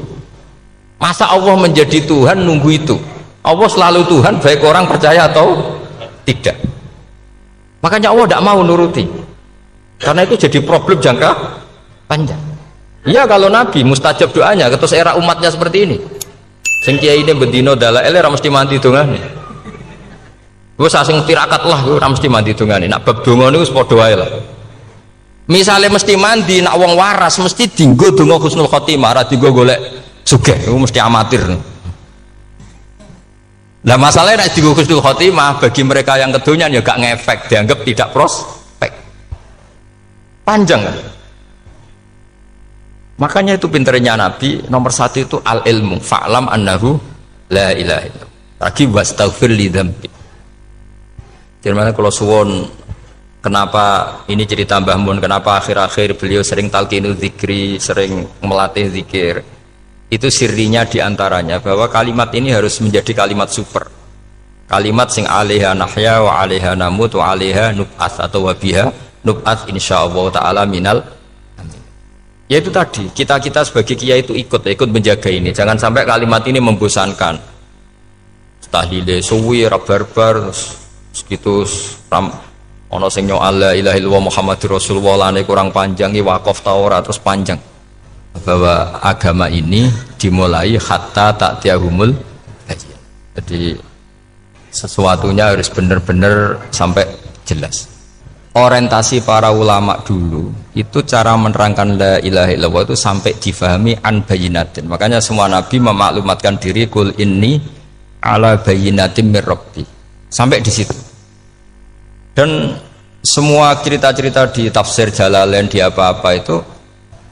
Masa Allah menjadi Tuhan nunggu itu? Allah selalu Tuhan baik orang percaya atau tidak. Makanya Allah tidak mau nuruti, karena itu jadi problem jangka panjang. Iya, kalau Nabi mustajab doanya, terus era umatnya seperti ini, sing kiai ini bendino dalail ora mesti mandi dongane. Wis sing tirakat lah ora mesti mandi dongane. Nak bab donga niku wis padha wae lah. Misalnya mesti mandi, nak wong waras mesti dinggo donga husnul khotimah, ora dinggo golek sugih, itu mesti amatir. Nah masalahnya nak dinggo husnul khotimah bagi mereka yang kedonyan ya gak ngefek, dianggap tidak prospek. Panjang kan? Makanya itu pinternya Nabi, nomor 1 itu al ilmu, fa'lam annahu la ilaha illallah. Lagi wastaghfir li dzambi. Jadi kalau suwon, kenapa ini cerita Mbah Mun, kenapa akhir-akhir beliau sering talqinu zikri, sering melatih zikir, itu sirinya diantaranya bahwa kalimat ini harus menjadi kalimat super, kalimat sing alaiha nahya wa alaiha namut wa alaiha nub'ats atau wabiha nub'ats insyaallah ta'ala minal amin. Yaitu tadi, kita sebagai kiai itu ikut menjaga ini, jangan sampai kalimat ini membosankan. Tahlile suwi barbar segitu ono sing nyoal la ilaha illallah Muhammadur Rasulullah lane kurang panjang iki wakaf ta ora terus panjang. Bahwa agama ini dimulai hatta ta'tiyahumul bayyinah. Jadi sesuatunya harus benar-benar sampai jelas. Orientasi para ulama dulu itu cara menerangkan la ilaha illallah itu sampai difahami an bayyinatin. Makanya semua nabi memaklumatkan diri kul inni ala bayyinatin mir rabbi. Sampai di situ. Dan semua cerita-cerita di tafsir Jalalain di apa-apa itu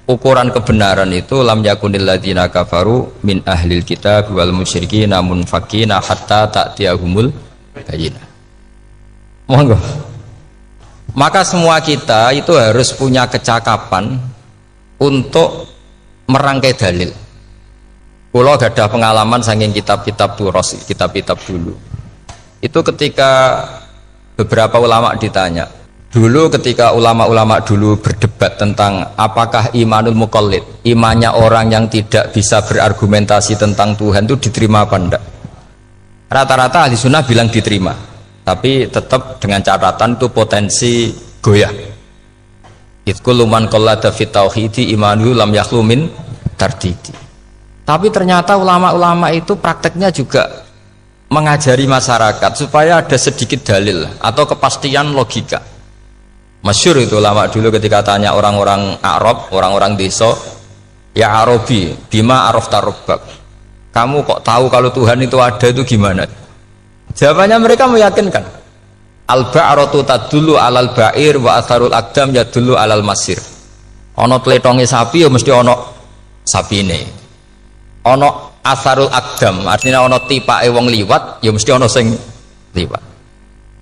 ukuran kebenaran itu lam yakunil ladzina kafaru min ahlil kitab wal musyrikin namun fakina hatta ta'tiyahumul bayyinah. Monggo. Maka semua kita itu harus punya kecakapan untuk merangkai dalil. Kalau gak ada pengalaman saking kitab-kitab turos, kitab-kitab dulu. Itu ketika beberapa ulama ditanya dulu, ketika ulama-ulama dulu berdebat tentang apakah imanul muqallid, imannya orang yang tidak bisa berargumentasi tentang Tuhan itu diterima apa enggak, rata-rata ahli sunnah bilang diterima, tapi tetap dengan catatan itu potensi goyah. Itkul man qallada fit tauhidi imanu lam yakhlu min tardidi. Tapi ternyata ulama-ulama itu prakteknya juga mengajari masyarakat supaya ada sedikit dalil atau kepastian logika. Masyhur itu ulama dulu ketika tanya orang-orang Arab, orang-orang desa Ya Arabi, bima arafta rabbak. Kamu kok tahu kalau Tuhan itu ada, itu gimana? Jawabannya mereka meyakinkan. Al-ba'ratu tadullu alal ba'ir wa atharul aqdam yadullu alal masir. Ana tletonge sapi ya mesti ana sapine. Ana atharul aqdam, artinya ana tipake wong liwat ya mesti ana sing liwat.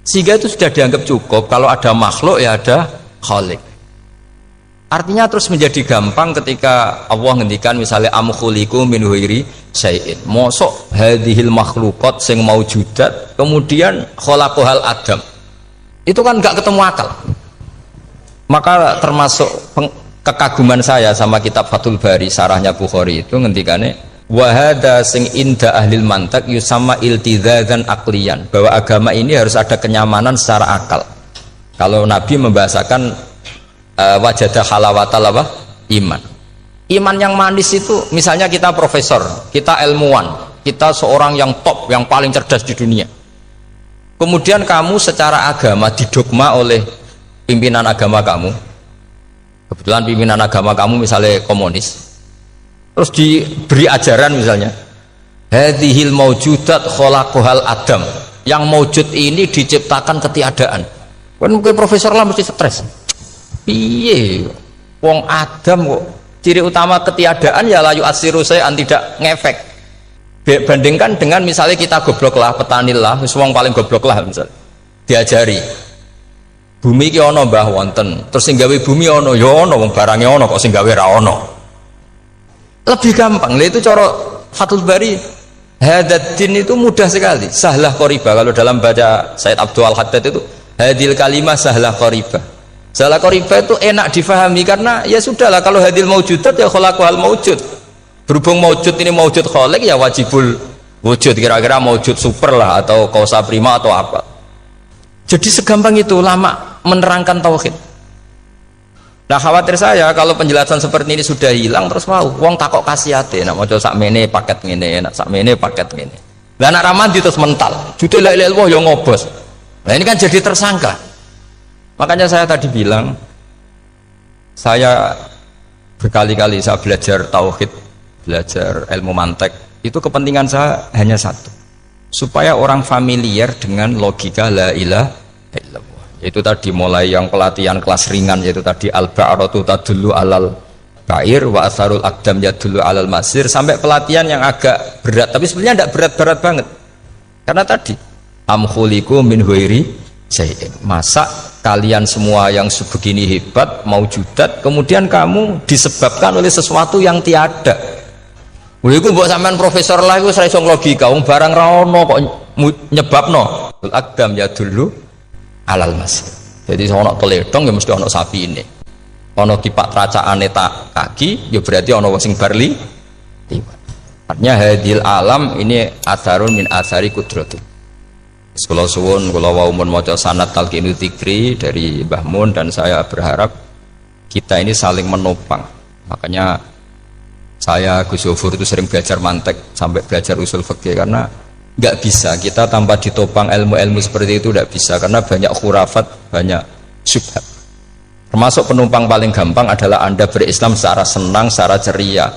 Sehingga itu sudah dianggap cukup kalau ada makhluk ya ada khalik. Artinya terus menjadi gampang ketika Allah ngendikan misalnya am khuliqu min ghairi syai'in. Mosok hadhil makhluqat sing maujudat kemudian khalaqahal adam. Itu kan enggak ketemu akal. Maka termasuk kekaguman saya sama kitab Fathul Bari sarahnya Bukhari itu ngendikane wa hadza sing inda ahlil mantak yusamma iltizazan aqliyan, bahwa agama ini harus ada kenyamanan secara akal. Kalau Nabi membahasakan wajadah halawatal apa? Iman. Iman yang manis itu misalnya kita profesor, kita ilmuwan, kita seorang yang top, yang paling cerdas di dunia. Kemudian kamu secara agama didogma oleh pimpinan agama kamu. Kebetulan pimpinan agama kamu misalnya komunis. Terus diberi ajaran misalnya hadhil maujudat khalaqahal adam. Yang maujud ini diciptakan ketiadaan. Kan mungkin profesor lah mesti stres. Piye wong Adam kok ciri utama ketiadaan ya layu asiru saya tidak ngefek. Bandingkan dengan misalnya kita goblok lah, petani lah, wong paling goblok lah misalnya diajari bumi ki ana mbah wonten, terus sing gawe bumi ana ya ana, wong barange ana kok sing gawe ra ana. Lebih gampang. Lah itu cara Fathul Bari hadaddin itu mudah sekali, sahlah qoriba. Kalau dalam baca Said Abdul Haddad itu hadil kalimah sahlah qoriba. Salah qoriba itu enak difahami karena ya sudahlah, kalau hadil maujudat ya khalaqahal maujud. Berhubung maujud ini maujud khaliq ya wajibul wujud, kira-kira maujud super lah atau kausa prima atau apa. Jadi segampang itu ulama menerangkan tauhid. Nah khawatir saya kalau penjelasan seperti ini sudah hilang terus mau wong takok kasihate nak maca sakmene paket ngene, nak sakmene paket ngene. Lah anak ramadi terus mental. Jute la ilaha illallah ya ngobos. Nah ini kan jadi tersangka. Makanya saya tadi bilang, saya berkali-kali saya belajar tauhid, belajar ilmu mantek, itu kepentingan saya hanya satu, supaya orang familiar dengan logika la ilaha illallah. Itu tadi mulai yang pelatihan kelas ringan, yaitu tadi al-ba'ratu tadullu alal ba'ir wa asarul aqdam yadullu alal masir, sampai pelatihan yang agak berat, tapi sebenarnya tidak berat-berat banget. Karena tadi am khuliqu min ghairi syai'in. Masa kalian semua yang sebegini hebat maujudat kemudian kamu disebabkan oleh sesuatu yang tiada. Iku mbok sampean profesor lah iku ora iso logika, wong barang ra ono kok nyebabno. Al-aqdam ya dulu alal masir. Jadi ono teledong ya mesti ono sapine. Ono kipak tracakane tak kaki ya berarti ono wong sing barli liwat. Artinya hadil alam ini atharun min athari qudrati. Kalau suwun, kalau wau mun maca sanad talqinu dzikri dari Mbah Mun, dan saya berharap kita ini saling menopang. Makanya saya Gus Zofur itu sering belajar mantek sampai belajar usul fikih, karena nggak bisa kita tanpa ditopang ilmu-ilmu seperti itu, tidak bisa, karena banyak khurafat, banyak syubhat. Termasuk penumpang paling gampang adalah Anda berislam secara senang, secara ceria,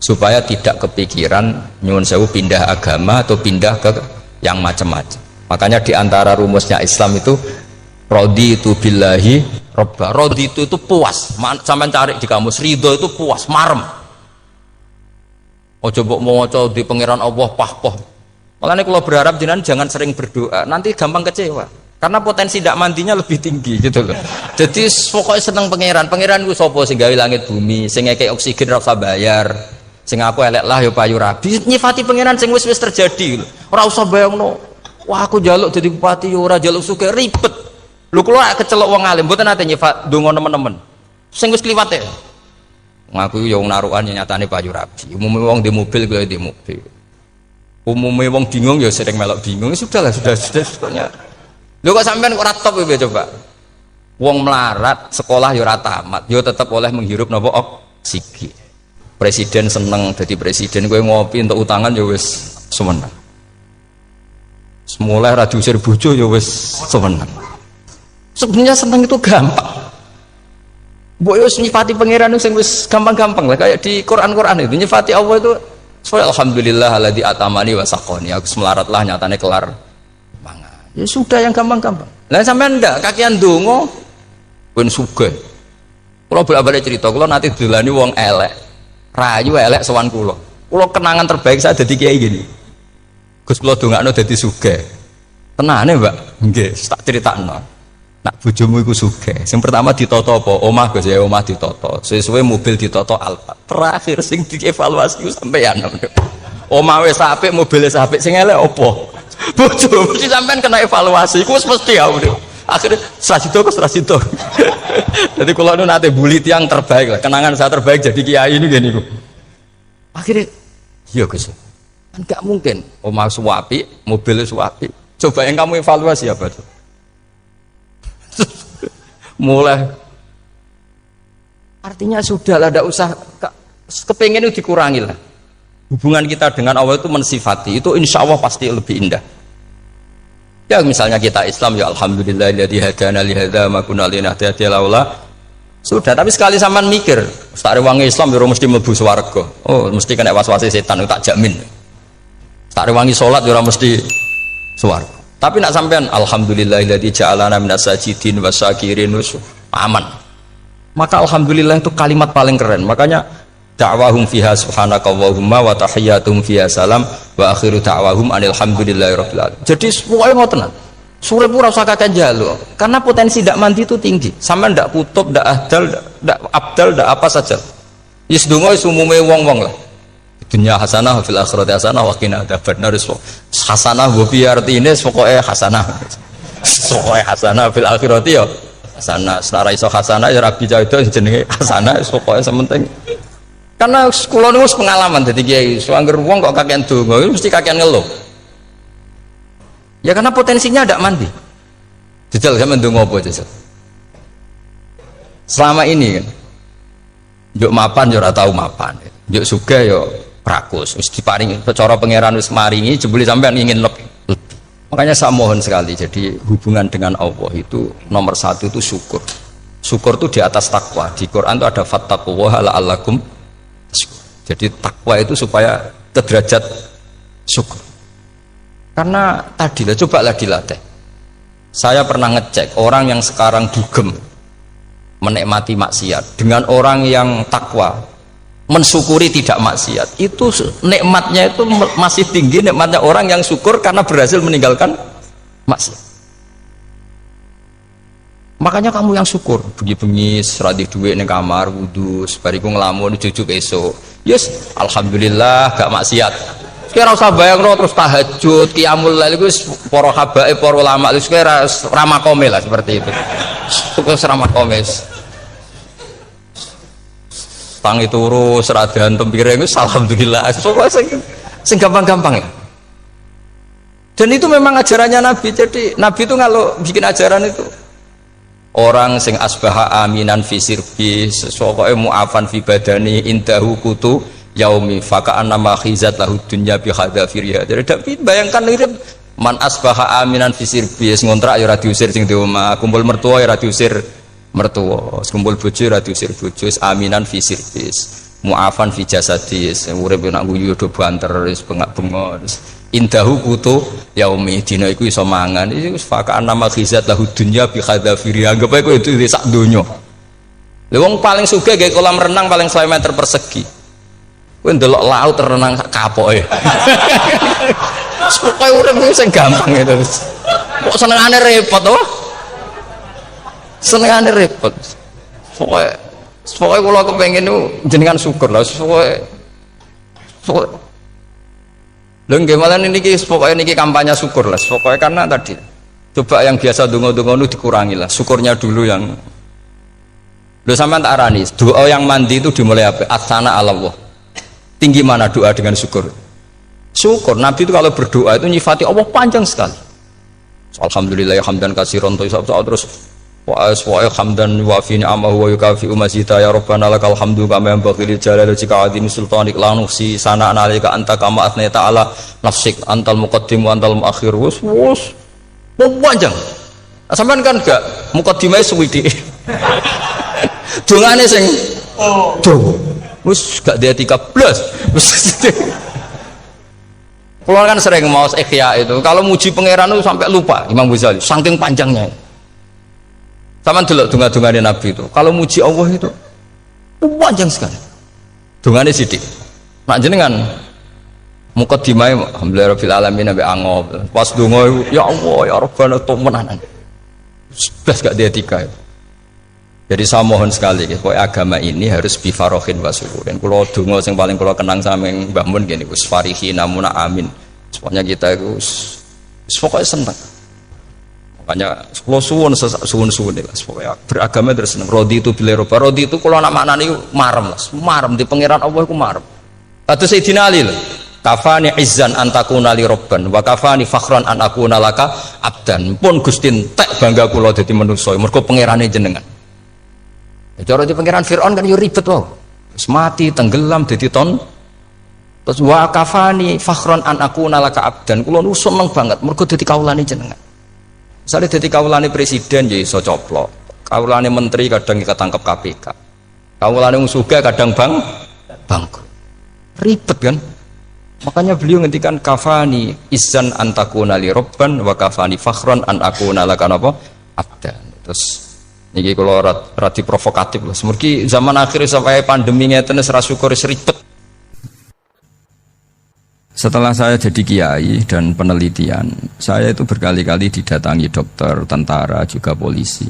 supaya tidak kepikiran nyuwun sewu pindah agama atau pindah ke yang macam-macam. Makanya diantara rumusnya Islam itu raditu billahi robba. Raditu itu puas. Sampai cari di kamus, ridho itu puas, marem. Ojo mbok maca di pangeran Allah pahpoh. Makanya kalau berharap jenengan jangan sering berdoa, nanti gampang kecewa. Karena potensi tidak mandinya lebih tinggi gitu loh. Jadi pokoknya seneng pangeran. Pangeran ku sapa sing gawe langit bumi, sing ngekek oksigen ora usah bayar. Sing aku elek lah ya payu rabi. Nyifati pangeran sing wis terjadi. Ora usah bayangno. Wah aku jaluk jadi bupati ora jaluk suke ribet. Lu keluar kecelok wong alim mboten nate nyifat donga nemen-nemen. Sing wis kliwat e. Ngaku yo narukan nyatane payu rabi. Umume wong di mobil kuwi di mobil. Umume wong bingung ya sering melok bingung. Sudahlah sudah. Lho kok sampean kok ora top ya coba. Wong melarat sekolah ya ora tamat, yo tetep oleh menghirup napa oksigen. Presiden seneng dadi presiden, kowe ngopi untuk utangan ya wis semeneng. Semulai ra diusir bojo ya wis seneng. Sebenarnya seneng itu gampang. Mbok yo nyifati pangeran sing wis gampang-gampang lah kayak di Quran itu nyifati Allah itu alhamdulillah alladzi atamani wa saqani aku semelaratlah nyatane kelar mangan. Ya sudah yang gampang-gampang. Lah sampean ndak kakean donga ben sugih. Kula bolak-balik cerita, kula nanti dilani wong elek. Rayu elek sowan kula. Kula kenangan terbaik saya dadi kiai gini. Gus kula dongakno dadi sugih. Tenane, Mbak? Nggih, tak critakno. Nak bojomu iku sugih. Sing pertama ditoto apa? Omah Gus ya, omah ditoto. Sesuai mobil ditoto Alfa. Terakhir sing dievaluasi ku sampeyan. Omah wis apik, mobil wis apik, sing elek apa? Bojomu mesti sampean kena evaluasi. Iku wis mesti ya. Akhirnya serasito. Jadi kalau nu nate bully tiang terbaik lah. Kenangan saya terbaik jadi kiai ini gini ku. Akhirnya, iya Gus. Kan gak mungkin. Omah suwapi, mobil suwapi. Coba yang kamu evaluasi apa tuh? Mulai artinya sudah lah, tidak usah kepengen itu dikurangi lah. Hubungan kita dengan Allah itu mensifati itu insya Allah pasti lebih indah. Ya misalnya kita Islam ya alhamdulillahilladzi hadana li hadza ma kunna linahtadiya laula. Sudah, tapi sekali sampean mikir tak rewangi Islam ya mesti mlebu swarga. Oh mesti kena waswase setan tak jamin. Tak rewangi salat ya mesti swarga. Tapi nak sampean alhamdulillahilladzi ja'alana minas sajidin wasyakirin aman. Maka alhamdulillah itu kalimat paling keren. Makanya da'wahum fiha subhanakallahumma wa tahiyyatuhum fiha salam wa akhiru da'wahum alhamdulillahirabbil alamin. Jadi pokoke ngoten. Sore ora usah kakek njaluk. Karena potensi ndak mandi itu tinggi. Sampean ndak kutub, ndak ahdal, ndak abdal, ndak apa saja. Wis donga wis umume wong-wong lah. Dunya hasanah fil akhirati hasanah wa qina adzabannar. Hasanah wa fi artine pokoke hasanah. Pokoke hasanah fil akhirati ya hasanah. Senara iso hasanah ya rabi itu jenenge hasanah pokoke sementing. Karena kula niku pengalaman dadi kiai, suangger wong kok kakean donga mesti kakean ngeluh. Ya karena potensinya ndak mandi. Jajal sampean ndonga apa jajal? Selama ini kan njuk mapan yo ora tau mapan. Njuk sugih yo rakus, wis diparingi cara pangeran wis maringi jebule sampean ingin lebih. Makanya saya mohon sekali, jadi hubungan dengan Allah itu nomor satu itu syukur. Syukur itu di atas takwa. Di Quran itu ada fattaqullaha la'allakum. Jadi takwa itu supaya ke derajat syukur. Karena tadilah cobalah dilatih. Saya pernah ngecek orang yang sekarang dugem menikmati maksiat dengan orang yang takwa mensyukuri tidak maksiat, itu nikmatnya itu masih tinggi nikmatnya orang yang syukur karena berhasil meninggalkan maksiat. Makanya kamu yang syukur bengi-bengi seradi duit ning kamar wudu bariku ngelamun jujuk esuk yes alhamdulillah gak maksiat. Kira usah bayangno terus tahajud qiyamul lail iku para habaib para ulama wis kira ramakome lah seperti itu. Terus ramakome tangi turu seradan tempiring itu alhamdulillah sing gampang-gampang ya. Dan itu memang ajarannya Nabi. Jadi Nabi itu kalau bikin ajaran itu orang sing asbaha aminan fi sirbi sesuai mu'afan fi badani indahu kutu yaumi faka'an nama khizat lahu dunya bi khadafiriha. Jadi David bayangkan mirip man asbaha aminan fi sirbi ngontrak ya ora diusir sing di omah, kumpul mertua ya ora diusir mertua, kumpul bojo ora diusir bojo, aminan fi sirbis, mu'afan fi jasadis, urip nak guyu do banter wis bengak-bengok. Indahu kutu yaumi dina iku iso mangan. Iki wis fakaan nama khizat lahu dunya bi khadafiri. Anggap ae kowe itu sak donya. Lha wong paling sugih gawe kolam renang paling 100 meter persegi. Kowe ndelok laut renang sak kapoke. Pokoke urip sing gampang itu. Kok senengane repot to? Senengane repot. Pokoke kula kepengin niku jenengan syukur lah. Pokoke lho nggih malah niki pokoke niki kampanye syukur lah. Pokoke karena tadi coba yang biasa donga-donga nu dikurangi lah. Syukurnya dulu yang lho sampean tak arani doa yang mandi itu dimulai apa? Asana Allah. Tinggi mana doa dengan syukur? Syukur Nabi itu kalau berdoa itu nyifati Allah panjang sekali. Alhamdulillah hamdan katsiran terus wa hamdan wa fi ni'amahu wa yukafi mazida ya rabbana lakal hamdu kama yanbaghi li jalali wajhika azim sultanik la nuhsi sana'an 'alaika anta kama athnayta 'ala nafsik antal muqaddim wa antal muakhir wus panjang. Sampean kan gak muqaddimah suwidi dongane sing dawa. Wis gak dia 13. Kalau kan sering mau ikhya itu, kalau muji pangeran itu sampai lupa Imam Ghazali, saking panjangnya. Sama dulu donga-dongane Nabi itu, kalau muji Allah itu panjang sekali. Dongane sithik. Nak jenengan mukadimah alhamdulillah rabbil alamin sampai angob. Pas donga ya Allah ya Rabbana temenan. Sudah gak dia 3. Jadi saya mohon sekali, agama ini harus bifarohin wa syukurin. Kalau donga yang paling kalau kenang sama yang Mbah Mun gini, us farihi namuna amin. Pokoknya kita itu pokoknya senang. Makanya kalau suwun lah, pokoknya beragama terus senang. Rodi itu bila roba, rodi itu kalau anak maknanya marem lah, marem di pangeran Allah itu marem. Kata Sayyidina Ali lah, kafani izzan antakuna li robban, wa kafani fakhran an akuna laka abdan. Pun Gustin tek bangga kula dadi manusa, mergo pangerane jenengan. Cara di pangeran Fir'aun kan yo ribet wae. Wis mati, tenggelam dadi ton. Terus wa kafani fakhron an akuna laka abdan. Kula nu seneng banget mergo dadi kawulane jenengan. Misale dadi kawulane presiden ya iso coplok. Kawulane menteri kadang ketangkep KPK. Kawulane wong sugih kadang bangkrut. Ribet kan? Makanya beliau ngendikan kafani izzan antakuna li robban wa kafani fakhron an akuna laka napa abdan. Terus niki kalau rati provokatif loh. Semoga zaman akhir sampai pandemi ngeten ora syukur ribet. Setelah saya jadi kiai dan penelitian, saya itu berkali-kali didatangi dokter, tentara, juga polisi.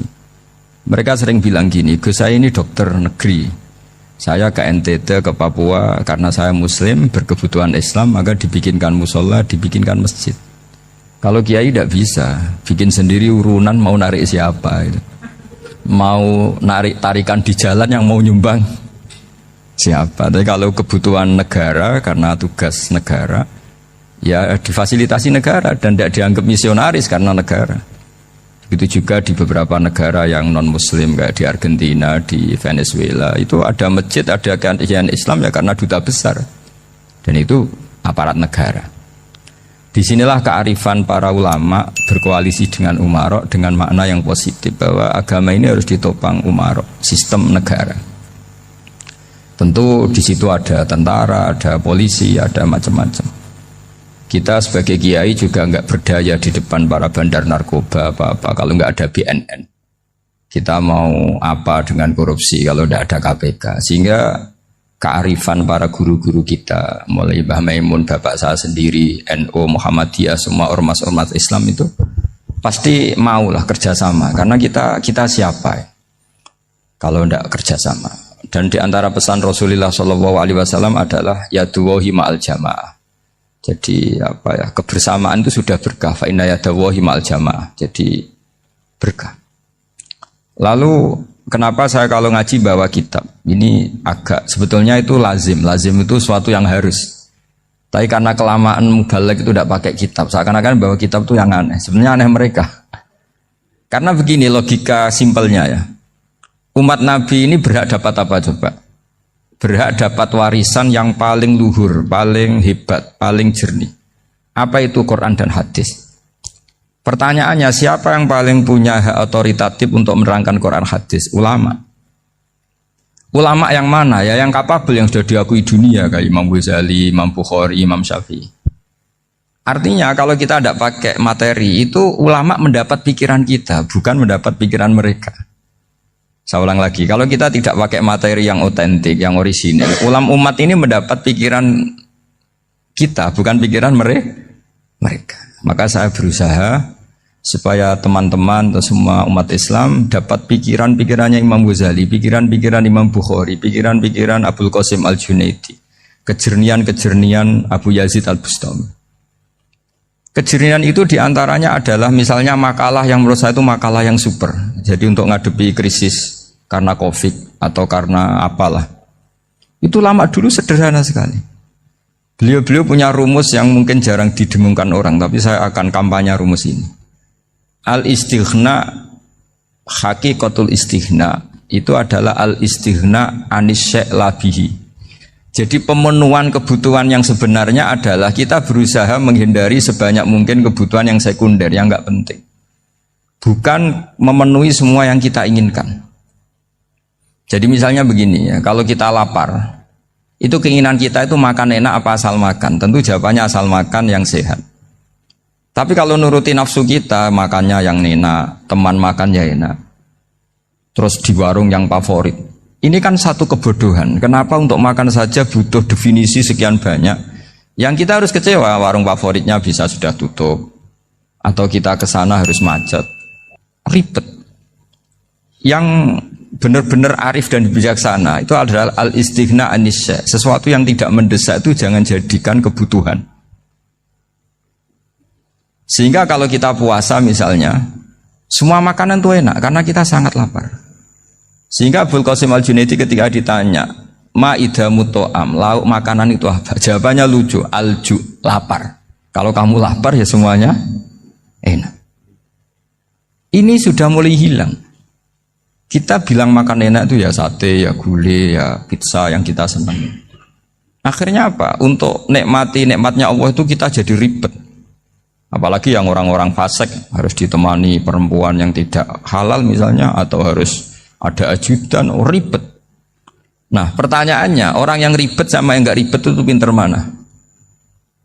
Mereka sering bilang gini, Gus saya ini dokter negeri. Saya ke NTT, ke Papua, karena saya muslim, berkebutuhan Islam, maka dibikinkan musola, dibikinkan masjid. Kalau kiai tidak bisa, bikin sendiri urunan mau narik siapa itu. Mau narik tarikan di jalan yang mau nyumbang siapa. Tapi kalau kebutuhan negara karena tugas negara ya difasilitasi negara dan tidak dianggap misionaris karena negara. Begitu juga di beberapa negara yang non muslim kayak di Argentina, di Venezuela itu ada masjid, ada kajian Islam ya karena duta besar dan itu aparat negara. Disinilah kearifan para ulama berkoalisi dengan umarok dengan makna yang positif bahwa agama ini harus ditopang umarok, sistem negara. Tentu di situ ada tentara, ada polisi, ada macam-macam. Kita sebagai kiai juga nggak berdaya di depan para bandar narkoba apa-apa kalau nggak ada BNN. Kita mau apa dengan korupsi kalau tidak ada KPK? Sehingga kearifan para guru-guru kita, mulai Mbah Maimun, bapak saya sendiri, NU, Muhammadiyah, semua ormas-ormas Islam itu pasti maulah kerjasama. Karena kita siapa ya? Kalau tidak kerjasama. Dan di antara pesan Rasulullah SAW adalah yaduwahi ma'al jamaah. Jadi apa ya, kebersamaan itu sudah berkah. Fa inna yaduwahi ma'al jamaah. Jadi berkah. Lalu kenapa saya kalau ngaji bawa kitab? Ini agak sebetulnya itu lazim. Lazim itu suatu yang harus. Tapi karena kelamaan mubalek itu tidak pakai kitab. Seakan-akan bawa kitab itu yang aneh. Sebenarnya aneh mereka. Karena begini logika simpelnya ya. Umat Nabi ini berhak dapat apa coba? Berhak dapat warisan yang paling luhur, paling hebat, paling jernih. Apa itu Quran dan hadis? Pertanyaannya, siapa yang paling punya hak otoritatif untuk menerangkan Quran hadis? Ulama. Ulama yang mana? Ya yang kapabel, yang sudah diakui dunia kayak Imam Ghazali, Imam Bukhari, Imam Syafi'i. Artinya kalau kita tidak pakai materi itu ulama mendapat pikiran kita, bukan mendapat pikiran mereka. Saya ulang lagi, kalau kita tidak pakai materi yang otentik, yang orisinil, ulama umat ini mendapat pikiran kita, bukan pikiran mereka. Maka saya berusaha supaya teman-teman atau semua umat Islam dapat pikiran-pikirannya Imam Ghazali, pikiran-pikiran Imam Bukhari, pikiran-pikiran Abdul Qasim Al-Junaidi, kejernian-kejernian Abu Yazid Al-Bustami. Kejernian itu diantaranya adalah misalnya makalah yang menurut saya itu makalah yang super. Jadi untuk ngadepi krisis karena COVID atau karena apalah, itu lama dulu sederhana sekali. Beliau punya rumus yang mungkin jarang didengungkan orang, tapi saya akan kampanye rumus ini. Al-istighna, hakikatul istighna, itu adalah al-istighna anis syai' labihi. Jadi pemenuhan kebutuhan yang sebenarnya adalah kita berusaha menghindari sebanyak mungkin kebutuhan yang sekunder, yang enggak penting. Bukan memenuhi semua yang kita inginkan. Jadi misalnya begini ya, kalau kita lapar, itu keinginan kita itu makan enak apa asal makan? Tentu jawabannya asal makan yang sehat. Tapi kalau nuruti nafsu kita, makannya yang enak, teman makan ya enak, terus di warung yang favorit. Ini kan satu kebodohan. Kenapa untuk makan saja butuh definisi sekian banyak? Yang kita harus kecewa, warung favoritnya bisa sudah tutup, atau kita ke sana harus macet, ribet. Yang benar-benar arif dan bijaksana itu adalah al-istighna anisya. Sesuatu yang tidak mendesak itu jangan jadikan kebutuhan. Sehingga kalau kita puasa misalnya, semua makanan itu enak karena kita sangat lapar. Sehingga Abul Qasim Al-Junaidi ketika ditanya, ma'idamu to'am, lauk makanan itu apa? Jawabannya lucu, alju, lapar. Kalau kamu lapar ya semuanya enak. Ini sudah mulai hilang. Kita bilang makan enak itu ya sate, ya gulai, ya pizza yang kita senang. Akhirnya apa? Untuk nikmati nikmatnya Allah itu kita jadi ribet. Apalagi yang orang-orang fasik harus ditemani perempuan yang tidak halal misalnya, atau harus ada ajudan, ribet. Nah pertanyaannya, orang yang ribet sama yang nggak ribet itu pinter mana?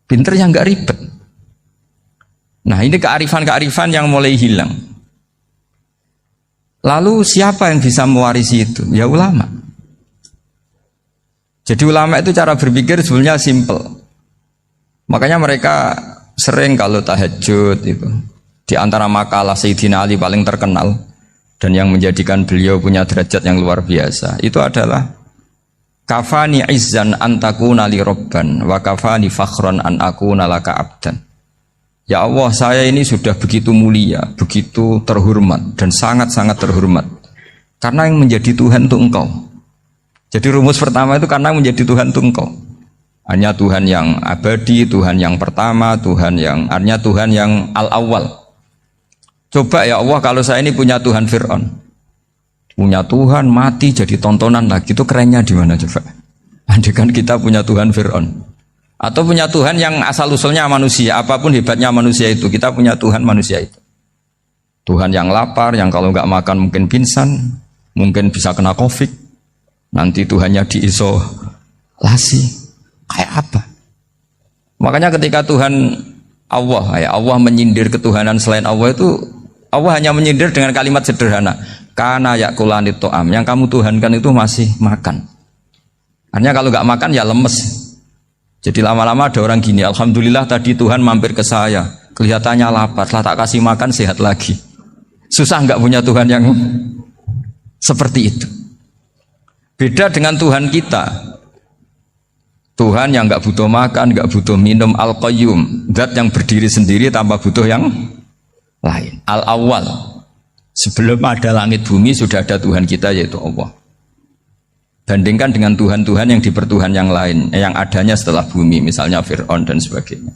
Pinter yang nggak ribet. Nah ini kearifan-kearifan yang mulai hilang. Lalu siapa yang bisa mewarisi itu? Ya ulama. Jadi ulama itu cara berpikir sebenarnya simple. Makanya mereka sering kalau tahajud itu, di antara makalah Sayyidina Ali paling terkenal dan yang menjadikan beliau punya derajat yang luar biasa, itu adalah kafani izzan antakuna li robban wa kafani fakhron an akuna laka abdan. Ya Allah, saya ini sudah begitu mulia, begitu terhormat dan sangat-sangat terhormat karena yang menjadi Tuhan itu Engkau. Jadi rumus pertama itu karena menjadi Tuhan itu Engkau. Hanya Tuhan yang abadi, Tuhan yang pertama, hanya Tuhan yang al-awwal. Coba ya Allah, kalau saya ini punya Tuhan Fir'aun, punya Tuhan mati jadi tontonan lagi, itu kerennya di mana coba? Andai kan kita punya Tuhan Fir'aun, atau punya Tuhan yang asal usulnya manusia, apapun hebatnya manusia itu, kita punya Tuhan manusia itu. Tuhan yang lapar, yang kalau nggak makan mungkin pingsan, mungkin bisa kena COVID, nanti Tuhannya diisolasi, kayak apa? Makanya ketika Tuhan Allah menyindir ketuhanan selain Allah itu, Allah hanya menyindir dengan kalimat sederhana, kana yakulanit to'am, yang kamu tuhankan itu masih makan. Artinya kalau nggak makan ya lemes. Jadi lama-lama ada orang gini, alhamdulillah tadi Tuhan mampir ke saya, kelihatannya lapar, setelah tak kasih makan sehat lagi. Susah nggak punya Tuhan yang seperti itu. Beda dengan Tuhan kita, Tuhan yang nggak butuh makan, nggak butuh minum, al-qayyum, zat yang berdiri sendiri tanpa butuh yang lain, al-awwal. Sebelum ada langit bumi sudah ada Tuhan kita yaitu Allah. Bandingkan dengan Tuhan-Tuhan yang dipertuhan yang lain, yang adanya setelah bumi, misalnya Fir'aun dan sebagainya.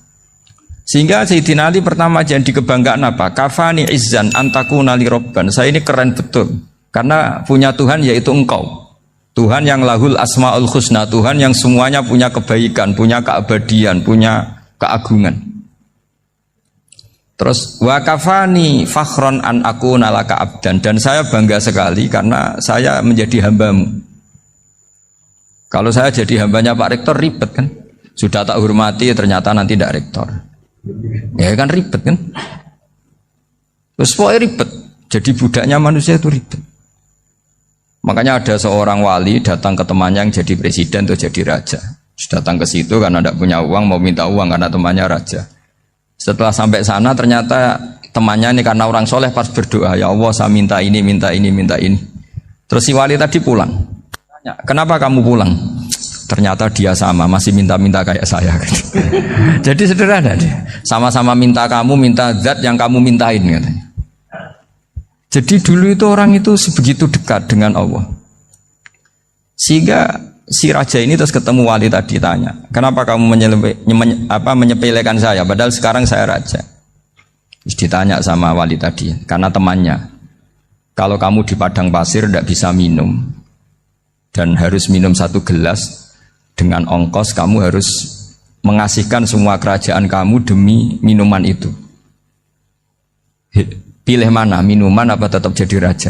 Sehingga Sayyidina Ali pertama jadi kebanggaan apa? Kafani izzan antakuna li robban. Saya ini keren betul, karena punya Tuhan yaitu Engkau. Tuhan yang lahul asma'ul husna, Tuhan yang semuanya punya kebaikan, punya keabadian, punya keagungan. Terus wa kafani fakhron an akuna laka abdan, dan saya bangga sekali karena saya menjadi hambamu. Kalau saya jadi hambanya Pak Rektor ribet kan, sudah tak hormati ternyata nanti tidak rektor, ya kan ribet kan. Terus pokoknya ribet, jadi budaknya manusia itu ribet. Makanya ada seorang wali datang ke temannya yang jadi presiden atau jadi raja. Datang ke situ karena tidak punya uang, mau minta uang karena temannya raja. Setelah sampai sana ternyata temannya ini karena orang soleh pas berdoa, ya Allah saya minta ini, minta ini, minta ini. Terus si wali tadi pulang. Tanya, kenapa kamu pulang? Ternyata dia sama, masih minta-minta kayak saya. Jadi sederhana dia. Sama-sama minta kamu, minta zat yang kamu mintain katanya. Jadi dulu itu orang itu sebegitu dekat dengan Allah. Sehingga si raja ini terus ketemu wali tadi tanya, kenapa kamu menyepelekan saya padahal sekarang saya raja? Terus ditanya sama wali tadi, karena temannya, kalau kamu di padang pasir tidak bisa minum dan harus minum 1 gelas, dengan ongkos kamu harus mengasihkan semua kerajaan kamu demi minuman itu. Pilih mana, minuman apa tetap jadi raja?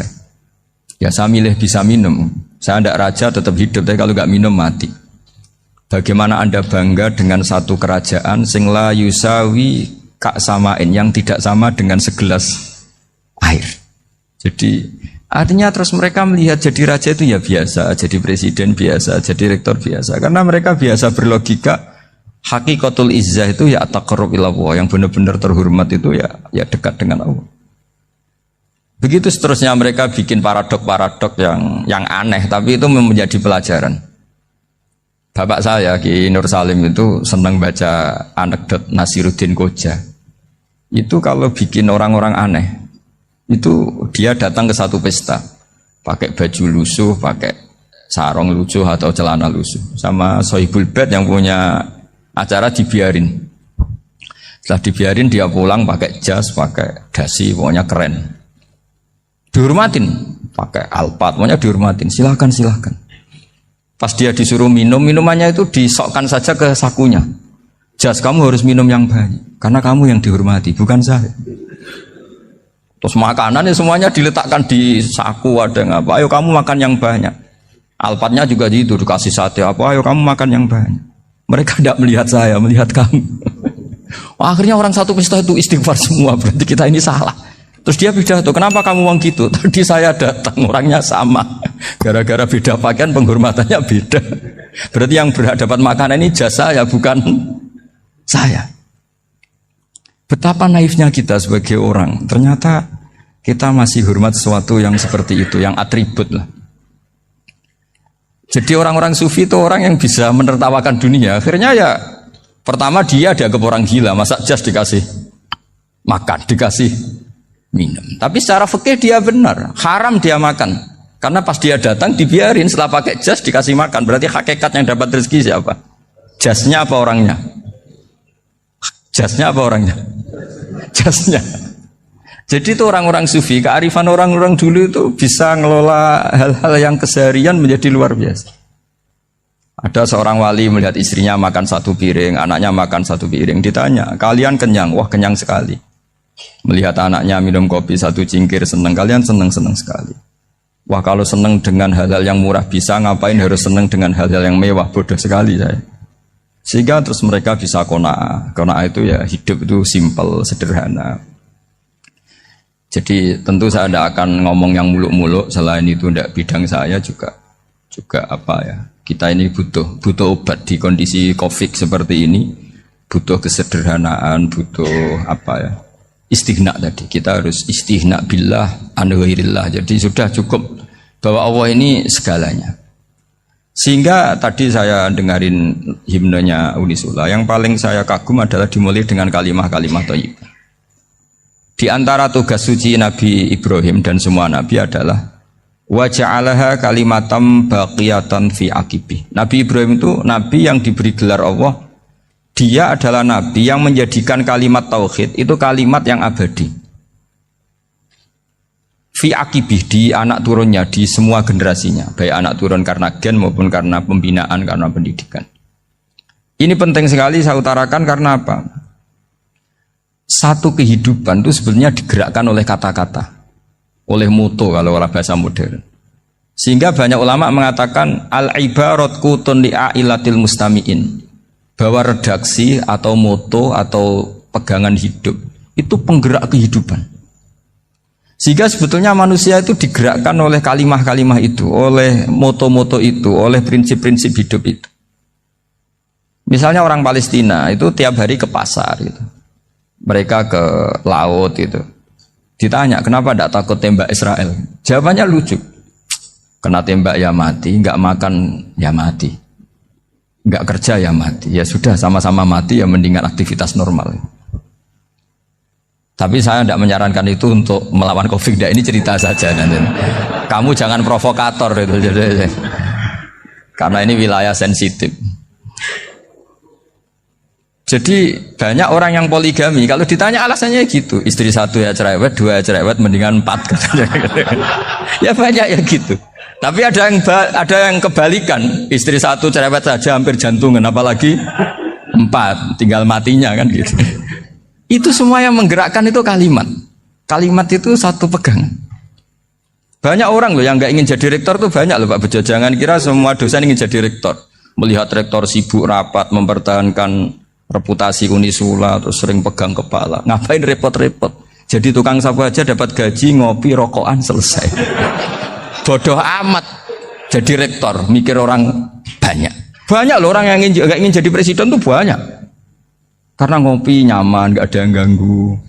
Ya saya milih bisa minum. Saya tidak raja tetap hidup, tapi kalau nggak minum mati. Bagaimana Anda bangga dengan satu kerajaan sing la yusawi kak samain, yang tidak sama dengan segelas air. Jadi artinya terus mereka melihat jadi raja itu ya biasa, jadi presiden biasa, jadi rektor biasa. Karena mereka biasa berlogika hakikatul izzah itu ya taqarrub ila Allah, yang benar-benar terhormat itu ya dekat dengan Allah. Begitu seterusnya mereka bikin paradok-paradok yang aneh, tapi itu menjadi pelajaran. Bapak saya Ki Nur Salim itu senang baca anekdot Nasiruddin Koja. Itu kalau bikin orang-orang aneh, itu dia datang ke satu pesta, pakai baju lusuh, pakai sarung lusuh atau celana lusuh, sama Sohibul Bait yang punya acara dibiarin. Setelah dibiarin dia pulang pakai jas, pakai dasi, pokoknya keren. Dihormatin, pakai alpat, pokoknya dihormatin. Silakan. Pas dia disuruh minum, minumannya itu disokkan saja ke sakunya. Jas, kamu harus minum yang banyak, karena kamu yang dihormati, bukan saya. Terus makanan ya semuanya diletakkan di saku, ada yang apa? Ayo kamu makan yang banyak. Alpatnya juga gitu, dikasih sate apa? Ayo kamu makan yang banyak. Mereka tidak melihat saya, melihat kamu. Wah, akhirnya orang satu pesta itu istighfar semua, berarti kita ini salah. Terus dia pidato, kenapa kamu uang gitu? Tadi saya datang, orangnya sama. Gara-gara beda pakaian, penghormatannya beda. Berarti yang berhak dapat makanan ini jasa ya, bukan saya. Betapa naifnya kita sebagai orang. Ternyata kita masih hormat sesuatu yang seperti itu, yang atribut lah. Jadi orang-orang sufi itu orang yang bisa menertawakan dunia. Akhirnya ya, pertama dia dianggap orang gila, masa jas dikasih makan, dikasih minum. Tapi secara fikih dia benar, haram dia makan. Karena pas dia datang dibiarin, setelah pakai jas dikasih makan. Berarti hakikat yang dapat rezeki siapa? Jasnya apa orangnya? Jasnya apa orangnya? Jasnya. Jadi itu orang-orang sufi, kearifan orang-orang dulu itu bisa ngelola hal-hal yang keseharian menjadi luar biasa. Ada seorang wali melihat istrinya makan satu piring, anaknya makan satu piring. Ditanya, kalian kenyang? Wah, kenyang sekali. Melihat anaknya minum kopi satu cingkir, senang. Kalian senang-senang sekali. Wah, kalau senang dengan hal-hal yang murah bisa, ngapain harus senang dengan hal-hal yang mewah? Bodoh sekali saya. Sehingga terus mereka bisa qanaah. Qanaah itu ya hidup itu simple, sederhana. Jadi tentu saya tidak akan ngomong yang muluk-muluk, selain itu tidak bidang saya juga apa ya. Kita ini butuh obat di kondisi Covid seperti ini, butuh kesederhanaan, butuh apa ya? Istighna tadi. Kita harus istighna billah an ghairillah. Jadi sudah cukup bahwa Allah ini segalanya. Sehingga tadi saya dengarin himnenya Unisula, yang paling saya kagum adalah dimulai dengan kalimah-kalimah thayyibah. Di antara tugas suci Nabi Ibrahim dan semua Nabi adalah wa ja'alaha kalimatam baqiyatan fi aqibi. Nabi Ibrahim itu Nabi yang diberi gelar Allah. Dia adalah Nabi yang menjadikan kalimat tauhid itu kalimat yang abadi. Fi aqibi, di anak turunnya, di semua generasinya. Baik anak turun karena gen maupun karena pembinaan, karena pendidikan. Ini penting sekali saya utarakan karena apa? Satu kehidupan itu sebenarnya digerakkan oleh kata-kata, oleh moto kalau orang bahasa modern. Sehingga banyak ulama mengatakan al-ibarat kutun li'ailatil mustami'in, bahwa redaksi atau moto atau pegangan hidup itu penggerak kehidupan. Sehingga sebetulnya manusia itu digerakkan oleh kalimah-kalimah itu, oleh moto-moto itu, oleh prinsip-prinsip hidup itu. Misalnya orang Palestina itu tiap hari ke pasar gitu. Mereka ke laut itu. Ditanya, kenapa tidak takut tembak Israel? Jawabannya lucu. Kena tembak ya mati, nggak makan ya mati, nggak kerja ya mati. Ya sudah, sama-sama mati ya mendingan aktivitas normal. Tapi saya tidak menyarankan itu untuk melawan Covid. Ini cerita saja. Kamu jangan provokator itu. Karena ini wilayah sensitif. Jadi banyak orang yang poligami, kalau ditanya alasannya gitu, istri satu ya cerewet, dua ya cerewet, mendingan 4 katanya. Ya banyak ya gitu. Tapi ada yang kebalikan, istri satu cerewet saja hampir jantungan, apalagi 4, tinggal matinya kan gitu. Itu semua yang menggerakkan itu kalimat. Kalimat itu satu pegangan. Banyak orang loh yang nggak ingin jadi rektor tuh banyak loh Pak Bejo. Jangan kira semua dosen ingin jadi rektor. Melihat rektor sibuk rapat mempertahankan reputasi Unisula terus sering pegang kepala. Ngapain repot-repot? Jadi tukang sapu aja dapat gaji, ngopi, rokokan selesai. Bodoh amat jadi rektor, mikir orang banyak. Banyak loh orang yang nggak ingin jadi presiden tuh banyak. Karena ngopi nyaman, nggak ada yang ganggu.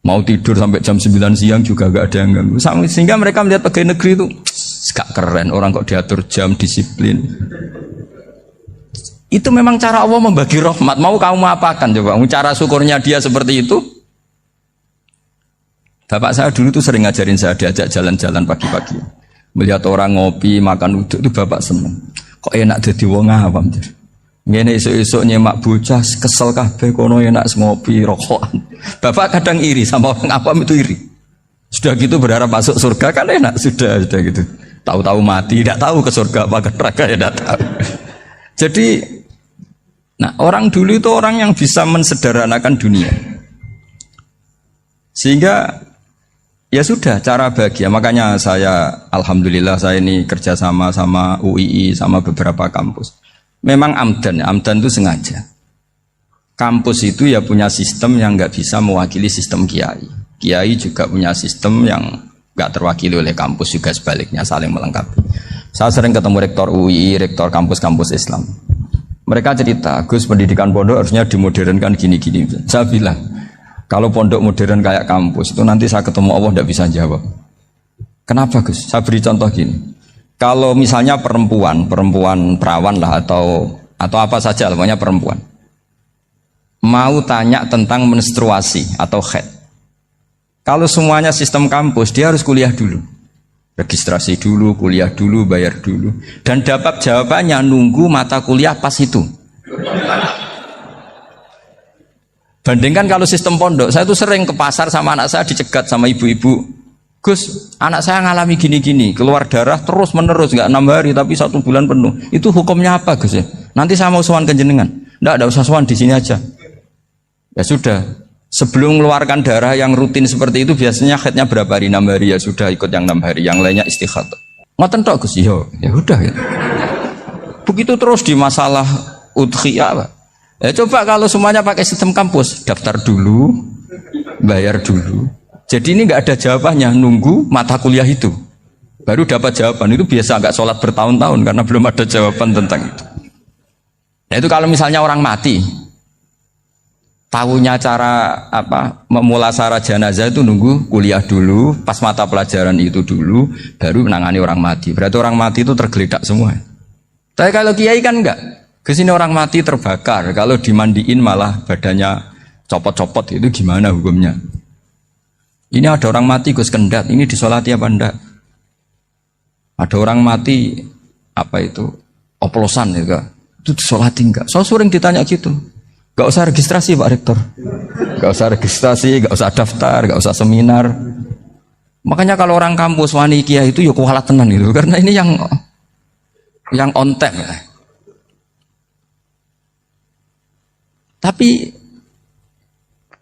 Mau tidur sampai jam 9 siang juga nggak ada yang ganggu. Sehingga mereka melihat pegawai negeri itu gak keren, orang kok diatur jam, disiplin. Itu memang cara Allah membagi rahmat. Mau kamu apakan coba? Cara syukurnya dia seperti itu. Bapak saya dulu tuh sering ngajarin saya, diajak jalan-jalan pagi-pagi. Melihat orang ngopi, makan uduk itu bapak seneng. Kok enak jadi wong awam. Ngene esuk-esuk nyemak bocah kesel kabeh kono enak ngopi rokokan. Bapak kadang iri sama orang awam itu iri. Sudah gitu berharap masuk surga kan enak sudah gitu. Tahu-tahu mati, tidak tahu ke surga apa ke neraka ya tidak tahu. Jadi nah, orang dulu itu orang yang bisa mensederhanakan dunia. Sehingga ya sudah cara bahagia. Makanya saya alhamdulillah saya ini kerjasama sama UII sama beberapa kampus. Memang amdan itu sengaja. Kampus itu ya punya sistem yang nggak bisa mewakili sistem kiai. Kiai juga punya sistem yang nggak terwakili oleh kampus juga sebaliknya saling melengkapi. Saya sering ketemu rektor UII, rektor kampus-kampus Islam. Mereka cerita, Gus pendidikan pondok harusnya dimodernkan gini-gini. Saya bilang, kalau pondok modern kayak kampus itu nanti saya ketemu Allah tidak bisa jawab. Kenapa Gus? Saya beri contoh gini. Kalau misalnya perempuan perawan lah atau apa saja, namanya perempuan, mau tanya tentang menstruasi atau haid. Kalau semuanya sistem kampus, dia harus kuliah dulu, registrasi dulu, kuliah dulu, bayar dulu, dan dapat jawabannya nunggu mata kuliah pas itu. Bandingkan kalau sistem pondok, saya tuh sering ke pasar sama anak saya dicegat sama ibu-ibu. Gus, anak saya ngalami gini-gini, keluar darah terus menerus, nggak 6 hari tapi 1 bulan penuh. Itu hukumnya apa Gus ya? Nanti saya mau sowan ke jenengan. Nggak usah sowan di sini aja. Ya sudah, sebelum mengeluarkan darah yang rutin seperti itu biasanya haidnya berapa hari? 6 hari ya sudah ikut yang 6 hari, yang lainnya istighatsah. Ngoten tok Gus, ya udah ya. Begitu terus di masalah udhiyah, Pak. Ya coba kalau semuanya pakai sistem kampus, daftar dulu, bayar dulu. Jadi ini nggak ada jawabannya, nunggu mata kuliah itu baru dapat jawaban. Itu biasa nggak sholat bertahun-tahun karena belum ada jawaban tentang itu. Nah itu kalau misalnya orang mati, tahunya cara apa memulasara jenazah itu nunggu kuliah dulu, pas mata pelajaran itu dulu, baru menangani orang mati. Berarti orang mati itu tergeledak semua. Tapi kalau kiai kan enggak. Kesini orang mati terbakar, kalau dimandiin malah badannya copot-copot, itu gimana hukumnya? Ini ada orang mati Gus Kendat, ini disolati apa enggak? Ada orang mati apa itu oplosan ya, itu disolati enggak? So sering ditanya gitu. Gak usah registrasi Pak Rektor, gak usah registrasi, gak usah daftar, gak usah seminar. Makanya kalau orang kampus wani kiai itu ya kualat tenan gitu, karena ini yang on time. Tapi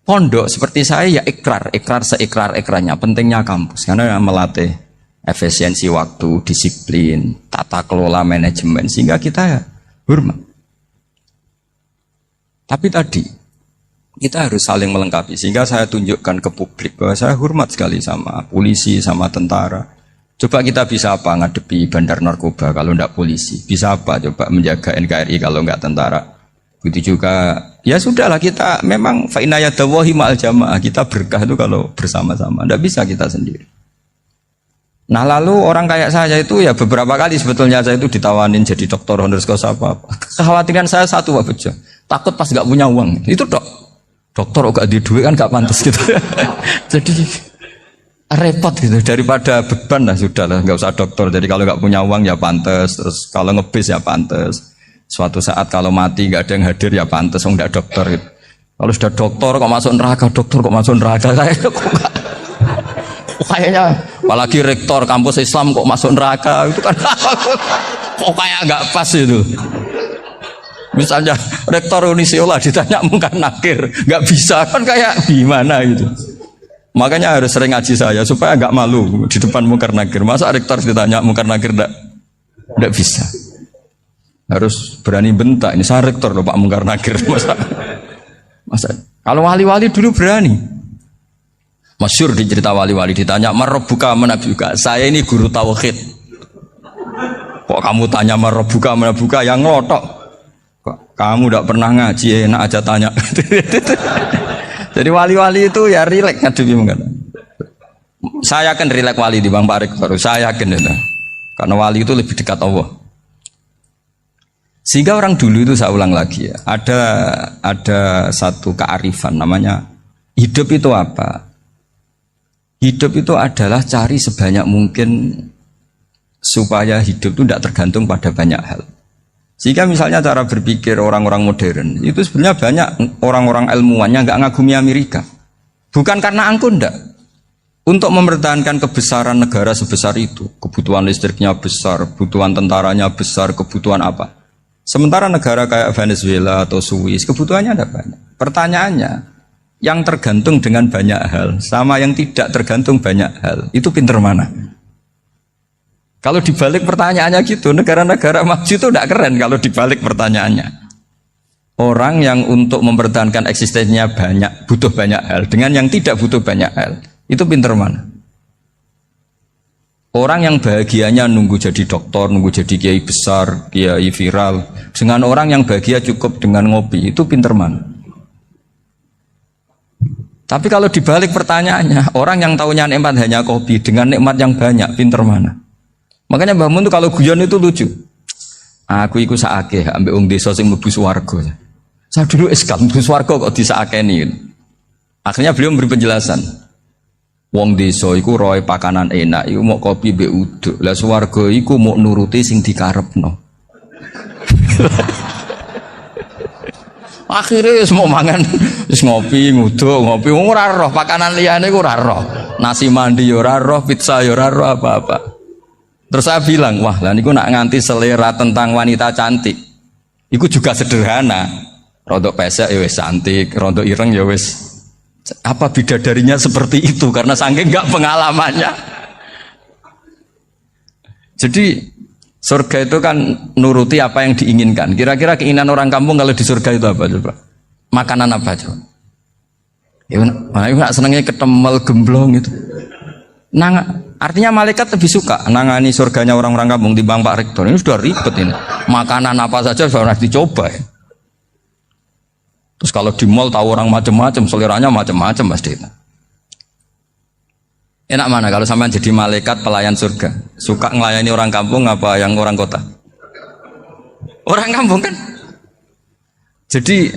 pondok seperti saya ya ikrar seikrar-ikrarnya. Pentingnya kampus karena melatih efisiensi waktu, disiplin, tata kelola manajemen sehingga kita ya hormat. Tapi tadi kita harus saling melengkapi sehingga saya tunjukkan ke publik bahwa saya hormat sekali sama polisi, sama tentara. Coba kita bisa apa ngadepi bandar narkoba kalau enggak polisi? Bisa apa coba menjaga NKRI kalau enggak tentara? Begitu juga ya sudahlah kita memang fa inna yadallahi ma'al jamaah, kita berkah itu kalau bersama-sama, tidak bisa kita sendiri. Nah lalu orang kayak saya itu ya beberapa kali sebetulnya saya itu ditawanin jadi dokter honoris causa apa. Kekhawatiran saya satu Pak Bejo, takut pas nggak punya uang itu dokter gak di duit kan gak pantas gitu. Jadi repot gitu, daripada beban lah sudah lah nggak usah dokter. Jadi kalau nggak punya uang ya pantas, terus kalau ngebis ya pantas. Suatu saat kalau mati nggak ada yang hadir ya pantas, nggak dokter gitu. Kalau sudah dokter kok masuk neraka, kayaknya apalagi rektor kampus Islam kok masuk neraka itu kan kok kayak nggak pas itu. Misalnya rektor Unisula ditanya mungkin nakir, nggak bisa kan kayak gimana gitu. Makanya harus sering ngaji saya supaya agak malu di depan Munkar Nakir. Masa rektor ditanya Munkar Nakir enggak bisa. Harus berani bentak. Ini saya rektor loh Pak Munkar Nakir. Masa kalau wali-wali dulu berani. Masyhur di cerita wali-wali ditanya marabbuka manabuka. Saya ini guru tauhid. Kok kamu tanya marabbuka manabuka yang ngelotok? Kok kamu enggak pernah ngaji enak aja tanya. Jadi wali-wali itu ya rileks ngadepi mungkin. Saya yakin rileks wali di Bang Pak Rektor. Saya yakin itu. Karena wali itu lebih dekat Allah. Sehingga orang dulu itu saya ulang lagi ya. Ada satu kearifan namanya hidup itu apa? Hidup itu adalah cari sebanyak mungkin supaya hidup itu tidak tergantung pada banyak hal. Sehingga misalnya cara berpikir orang-orang modern itu sebenarnya banyak orang-orang ilmuwannya nggak ngagumi Amerika. Bukan karena angkuh ndak. Untuk mempertahankan kebesaran negara sebesar itu, kebutuhan listriknya besar, kebutuhan tentaranya besar, kebutuhan apa? Sementara negara kayak Venezuela atau Swiss kebutuhannya ada banyak. Pertanyaannya, yang tergantung dengan banyak hal sama yang tidak tergantung banyak hal, itu pinter mana? Kalau dibalik pertanyaannya gitu, negara-negara maju itu tidak keren kalau dibalik pertanyaannya. Orang yang untuk mempertahankan eksistensinya banyak, butuh banyak hal, dengan yang tidak butuh banyak hal, itu pinter mana? Orang yang bahagianya nunggu jadi dokter, nunggu jadi kiai besar, kiai viral, dengan orang yang bahagia cukup dengan ngopi, itu pinter mana? Tapi kalau dibalik pertanyaannya, orang yang tahunya nikmat hanya kopi, dengan nikmat yang banyak, pinter mana? Makanya Mbah Mun tuh kalau guyon itu lucu. Aku iku sakake ambek wong desa sing mlebu swarga. Saya dulu eskal mlebu swarga kok disakeni. Akhirnya beliau memberi penjelasan. Wong desa iku roe pakanan enak, iku mau kopi mbek uduk. Lah swarga iku mau nuruti sing dikarepno. Akhirnya semua mangan wis ngopi, nguduk, ngopi ora roh pakanan liyane iku ora roh. Nasi mandi yo ora roh, pizza yo ora roh apa-apa. Terus saya bilang, wah lah niku nak nganti selera tentang wanita cantik. Iku juga sederhana. Rodok pesek ya wis cantik, rodok ireng ya wis. Apa bidadarinya seperti itu karena saking enggak pengalamannya. Jadi surga itu kan nuruti apa yang diinginkan. Kira-kira keinginan orang kampung kalau di surga itu apa coba? Makanan apa coba? Ya nak senengnya ketemel gemblong itu. Artinya malaikat lebih suka nangani surganya orang-orang kampung timbang Pak Rektor. Ini sudah ribet ini. Makanan apa saja sudah dicoba ya. Terus kalau di mall tahu orang macam-macam, seleranya macam-macam pasti. Enak mana kalau sampai jadi malaikat pelayan surga? Suka ngelayani orang kampung apa yang orang kota? Orang kampung kan. Jadi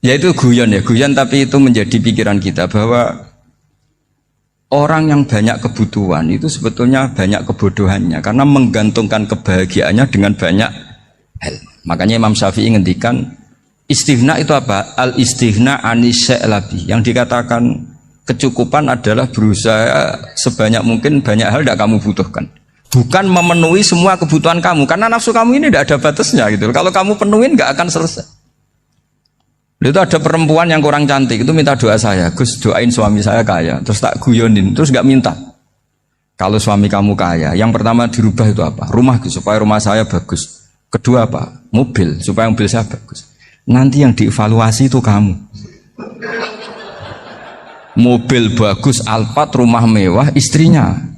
ya itu guyon tapi itu menjadi pikiran kita bahwa orang yang banyak kebutuhan itu sebetulnya banyak kebodohannya karena menggantungkan kebahagiaannya dengan banyak hal. Makanya Imam Syafi'i ngendikan istighna itu apa? Al istighna anisya'i. Yang dikatakan kecukupan adalah berusaha sebanyak mungkin banyak hal tidak kamu butuhkan. Bukan memenuhi semua kebutuhan kamu karena nafsu kamu ini tidak ada batasnya gitu. Kalau kamu penuhin nggak akan selesai. Itu ada perempuan yang kurang cantik itu minta doa saya, Gus doain suami saya kaya, terus tak guyonin, terus nggak minta. Kalau suami kamu kaya, yang pertama dirubah itu apa? Rumah Gus, supaya rumah saya bagus. Kedua apa? Mobil, supaya mobil saya bagus. Nanti yang dievaluasi itu kamu. Mobil bagus, Alphard, rumah mewah, istrinya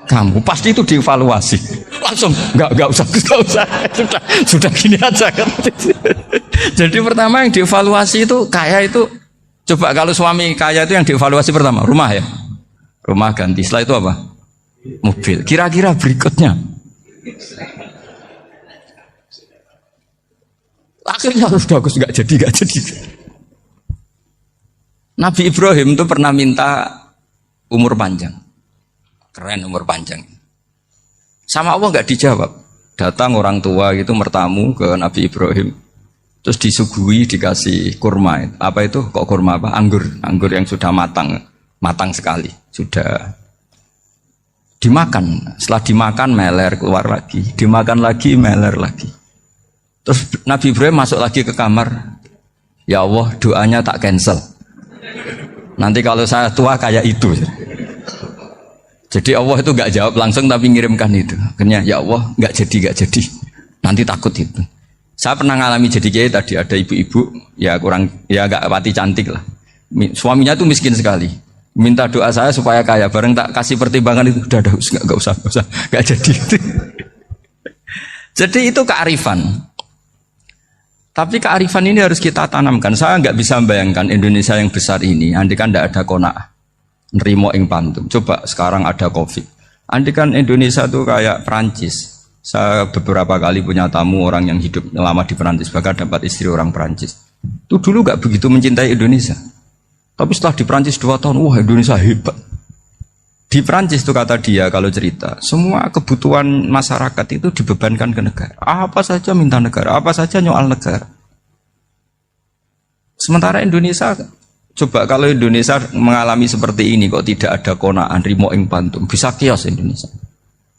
kamu pasti itu dievaluasi. Langsung nggak usah sudah gini aja kan. Jadi pertama yang dievaluasi itu kaya itu coba kalau suami kaya itu yang dievaluasi pertama rumah ya, rumah ganti. Setelah itu apa? Mobil. Kira-kira berikutnya akhirnya sudah bagus nggak jadi. Nabi Ibrahim itu pernah minta umur panjang. Keren umur panjang. Sama Allah nggak dijawab. Datang orang tua gitu mertamu ke Nabi Ibrahim. Terus disuguhi dikasih kurma. Apa itu? Kok kurma apa? Anggur yang sudah matang sekali. Sudah dimakan. Setelah dimakan meler keluar lagi. Dimakan lagi meler lagi. Terus Nabi Ibrahim masuk lagi ke kamar. Ya Allah doanya tak cancel. Nanti kalau saya tua kayak itu. Jadi Allah itu nggak jawab langsung tapi ngirimkan itu. Akhirnya ya Allah nggak jadi. Nanti takut itu. Saya pernah ngalami jadi kiai tadi ada ibu-ibu ya nggak pati cantik lah. Suaminya tuh miskin sekali. Minta doa saya supaya kaya. Bareng tak kasih pertimbangan itu udah nggak usah nggak jadi. Jadi itu kearifan. Tapi kearifan ini harus kita tanamkan. Saya nggak bisa membayangkan Indonesia yang besar ini. Andai kan tidak ada qanaah. Nerimo ing pantum. Coba sekarang ada Covid. Andai kan Indonesia tuh kayak Perancis. Saya beberapa kali punya tamu orang yang hidup lama di Perancis, bahkan dapat istri orang Perancis. Itu dulu nggak begitu mencintai Indonesia. Tapi setelah di Perancis 2 tahun, wah Indonesia hebat. Di Perancis itu kata dia kalau cerita, semua kebutuhan masyarakat itu dibebankan ke negara. Apa saja minta negara, apa saja nyoal negara. Sementara Indonesia, coba kalau Indonesia mengalami seperti ini kok tidak ada qanaah rimo ing pantum, bisa kios Indonesia.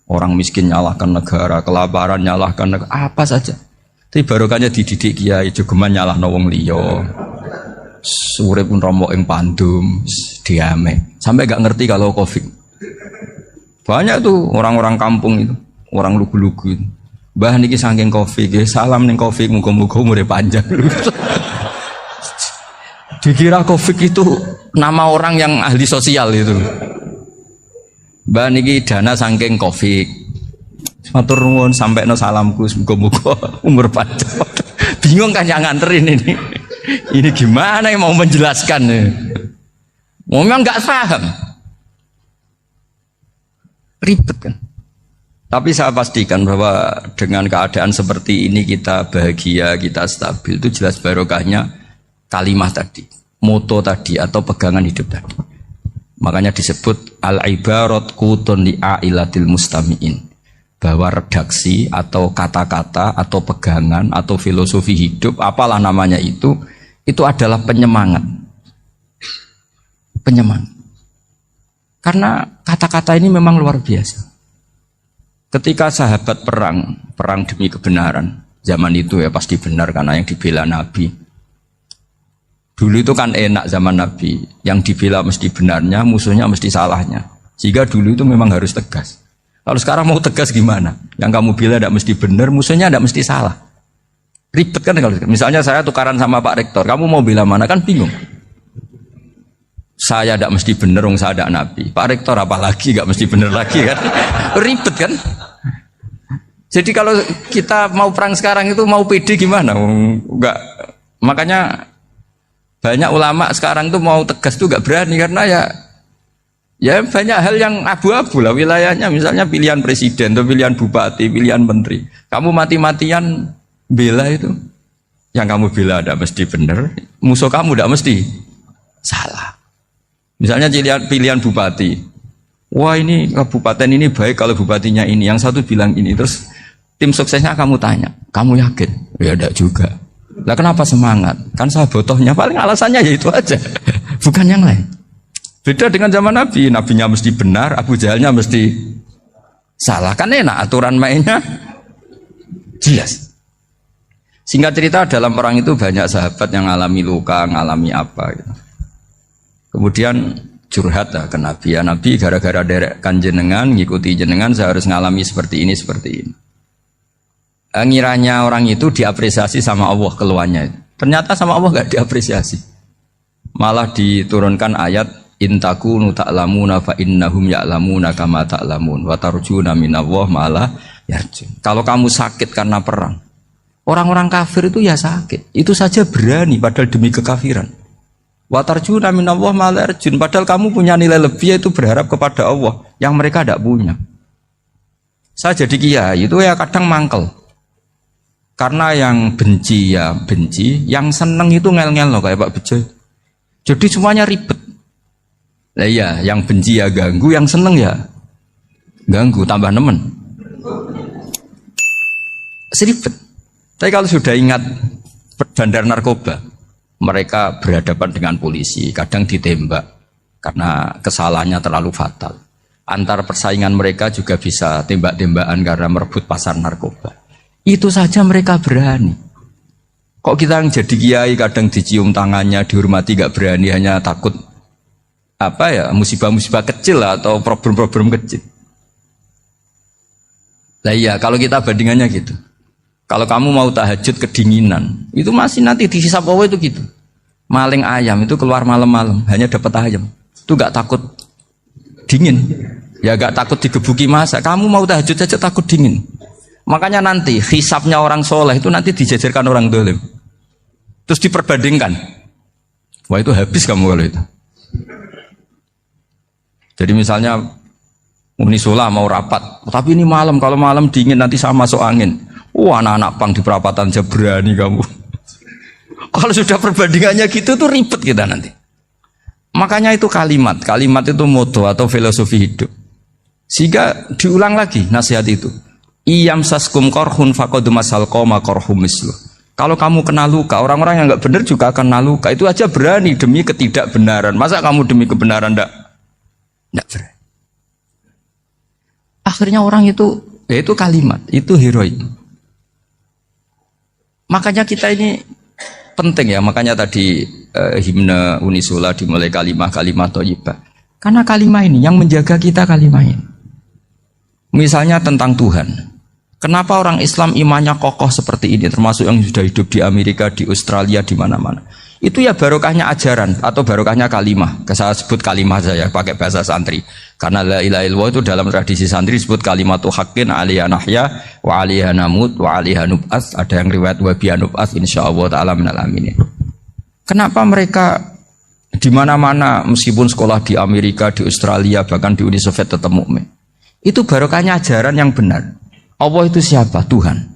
Orang miskin nyalahkan negara, kelaparan nyalahkan negara, apa saja. Tapi barokahnya dididik kiai jogeman nyalahno wong liya. Urip pun romo ing pandum, diame. Sampai gak ngerti kalau Covid. Banyak tuh orang-orang kampung itu, orang lugu-lugu itu. Mbah niki saking Covid, salam ning Covid muga-muga umure panjang. Dikira Covid itu nama orang yang ahli sosial itu. Mbah niki dana saking Covid. Matur nuwun sampekno salamku muga-muga umur panjang. Bingung kan yang nganterin ini. Ini gimana yang mau menjelaskan? Memang nggak paham. Ribet kan. Tapi saya pastikan bahwa dengan keadaan seperti ini kita bahagia, kita stabil, itu jelas barokahnya kalimat tadi, moto tadi atau pegangan hidup tadi. Makanya disebut al-ibarat qutun li'ailatil mustami'in, bahwa redaksi atau kata-kata atau pegangan atau filosofi hidup apalah namanya itu adalah penyemangat. Karena kata-kata ini memang luar biasa. Ketika sahabat perang demi kebenaran, zaman itu ya pasti benar karena yang dibela Nabi. Dulu itu kan enak zaman Nabi, yang dibela mesti benarnya, musuhnya mesti salahnya. Sehingga dulu itu memang harus tegas. Kalau sekarang mau tegas gimana? Yang kamu bela tidak mesti benar, musuhnya tidak mesti salah. Ribet kan kalau misalnya saya tukaran sama Pak Rektor, kamu mau bela mana kan bingung. Saya tidak mesti benar, saya tidak Nabi. Pak Rektor apalagi nggak mesti benar lagi kan? Ribet kan? Jadi kalau kita mau perang sekarang itu mau pede gimana? Enggak. Makanya banyak ulama sekarang tuh mau tegas tuh nggak berani karena ya banyak hal yang abu-abu lah wilayahnya. Misalnya pilihan presiden atau pilihan bupati, pilihan menteri. Kamu mati-matian bela itu, yang kamu bela tidak mesti benar, musuh kamu tidak mesti salah. Misalnya pilihan bupati, wah ini kabupaten ini baik kalau bupatinya ini, yang satu bilang ini, terus tim suksesnya kamu tanya, kamu yakin? Ya tidak juga. Lah kenapa semangat? Kan saya botohnya, paling alasannya ya itu aja, bukan yang lain. Beda dengan zaman Nabi, nabinya mesti benar, Abu Jahalnya mesti salah. Kan enak aturan mainnya jelas. Singkat cerita dalam perang itu banyak sahabat yang ngalami luka, ngalami apa gitu. Kemudian curhat lah ke Nabi, ya Nabi gara-gara derekkan jenengan, ngikuti jenengan saya harus ngalami seperti ini. Ngiranya orang itu diapresiasi sama Allah keluarnya. Ternyata sama Allah gak diapresiasi. Malah diturunkan ayat intakunu ta'lamuna fa innahum ya'lamuna kama ta'lamun wa tarjuna minallah malah yarjun. Kalau kamu sakit karena perang, orang-orang kafir itu ya sakit. Itu saja berani padahal demi kekafiran. Wa tarjuna minallah malah yarjun. Padahal kamu punya nilai lebih yaitu berharap kepada Allah yang mereka tidak punya. Saya jadi kiai itu ya kadang mangkel. Karena yang benci ya benci, yang seneng itu ngel-ngel loh kayak Pak Bejo. Jadi semuanya ribet. Nah iya, yang benci ya ganggu, yang seneng ya ganggu, tambah nemen. Seribet. Tapi kalau sudah ingat bandar narkoba, mereka berhadapan dengan polisi, kadang ditembak karena kesalahannya terlalu fatal. Antar persaingan mereka juga bisa tembak-tembakan karena merebut pasar narkoba. Itu saja mereka berani. Kok kita yang jadi kiai kadang dicium tangannya, dihormati gak berani, hanya takut apa ya, musibah-musibah kecil lah, atau problem-problem kecil. Lah iya, kalau kita bandingannya gitu. Kalau kamu mau tahajud kedinginan, itu masih nanti dihisab Allah itu gitu. Maling ayam itu keluar malam-malam, hanya dapat ayam. Itu gak takut dingin. Ya gak takut digebuki masa. Kamu mau tahajud saja takut dingin. Makanya nanti hisabnya orang soleh itu nanti dijajarkan orang dolim. Terus diperbandingkan. Wah itu habis kamu kalau itu. Jadi misalnya Unisula mau rapat, tapi ini malam, kalau malam dingin nanti sama masuk angin. Wah anak-anak pang di perapatan aja berani kamu. Kalau sudah perbandingannya gitu tuh ribet kita nanti. Makanya itu kalimat itu moto atau filosofi hidup. Sehingga diulang lagi nasihat itu. Iyam saskum korhun fakodu masal koma korhum mislu. Kalau kamu kena luka, orang-orang yang nggak benar juga akan kena luka. Itu aja berani demi ketidakbenaran. Masa kamu demi kebenaran nggak berani? Akhirnya orang itu, ya itu kalimat, itu heroik. Makanya kita ini penting ya, makanya tadi himne Unisula dimulai kalimat thayyibah. Karena kalimat ini yang menjaga kita, kalimat ini. Misalnya tentang Tuhan. Kenapa orang Islam imannya kokoh seperti ini, termasuk yang sudah hidup di Amerika, di Australia, di mana-mana. Itu ya barokahnya ajaran atau barokahnya kalimah. Saya sebut kalimah saya pakai bahasa santri. Karena la ilaha illallah itu dalam tradisi santri disebut kalimatu haqqin alaiha nahya wa alaiha namut wa alaiha nub'ats. Ada yang riwayat wa biha nub'ats insyaallah taala minal aminin. Kenapa mereka di mana-mana meskipun sekolah di Amerika, di Australia, bahkan di Uni Soviet tetap mukmin? Itu barokahnya ajaran yang benar. Allah itu siapa? Tuhan.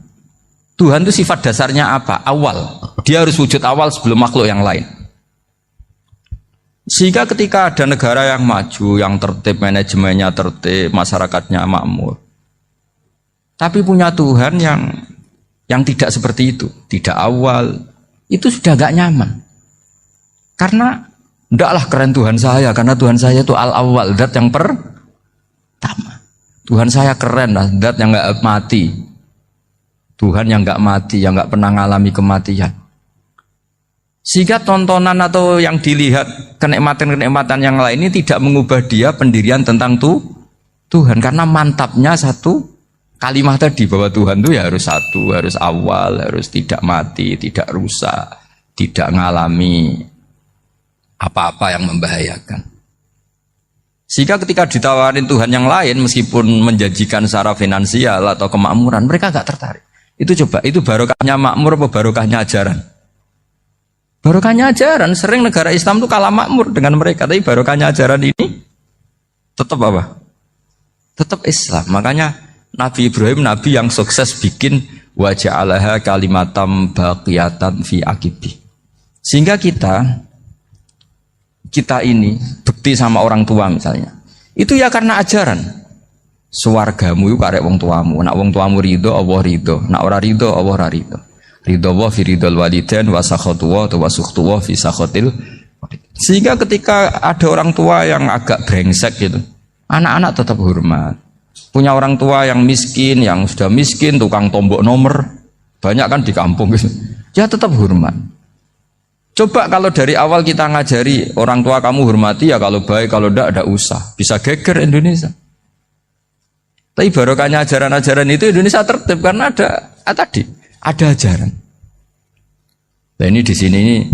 Tuhan itu sifat dasarnya apa? Awal. Dia harus wujud awal sebelum makhluk yang lain. Sehingga ketika ada negara yang maju, yang tertib, manajemennya tertib, masyarakatnya makmur, tapi punya Tuhan yang tidak seperti itu, tidak awal, itu sudah gak nyaman. Karena ndaklah keren Tuhan saya, karena Tuhan saya itu al-awwal, zat yang pertama. Tuhan saya keren lah, zat yang gak mati. Tuhan yang gak mati, yang gak pernah mengalami kematian. Sehingga tontonan atau yang dilihat kenikmatan-kenikmatan yang lain ini tidak mengubah dia pendirian tentang Tuhan. Karena mantapnya satu kalimat tadi, bahwa Tuhan itu ya harus satu, harus awal, harus tidak mati, tidak rusak, tidak mengalami apa-apa yang membahayakan. Sehingga ketika ditawarin Tuhan yang lain, meskipun menjanjikan secara finansial atau kemakmuran, mereka gak tertarik. Itu coba, itu barokahnya makmur apa barokahnya ajaran? Barokahnya ajaran. Sering negara Islam itu kalah makmur dengan mereka, tapi barokahnya ajaran ini tetap apa? Tetap Islam. Makanya Nabi Ibrahim, Nabi yang sukses bikin wa ja'alaha kalimatam baqiyatan fi aqibi. Sehingga kita ini bekti sama orang tua misalnya, itu ya karena ajaran. Suwargamu itu karek wong tuamu. Nak wong tuamu ridho, Allah ridho. Nak ora ridho, Allah ora ridho. Ridho wa fi ridhol walidain wa sakhatu wa sukhtu wa fi sakhatil. Sehingga ketika ada orang tua yang agak brengsek gitu, anak-anak tetap hormat. Punya orang tua yang miskin, yang sudah miskin, tukang tombok nomor, banyak kan di kampung gitu. Ya tetap hormat. Coba kalau dari awal kita ngajari orang tua kamu hormati ya, kalau baik, kalau tidak usah. Bisa geger Indonesia. Tapi barokahnya ajaran-ajaran itu Indonesia tertib karena ada ajaran. Nah ini di sini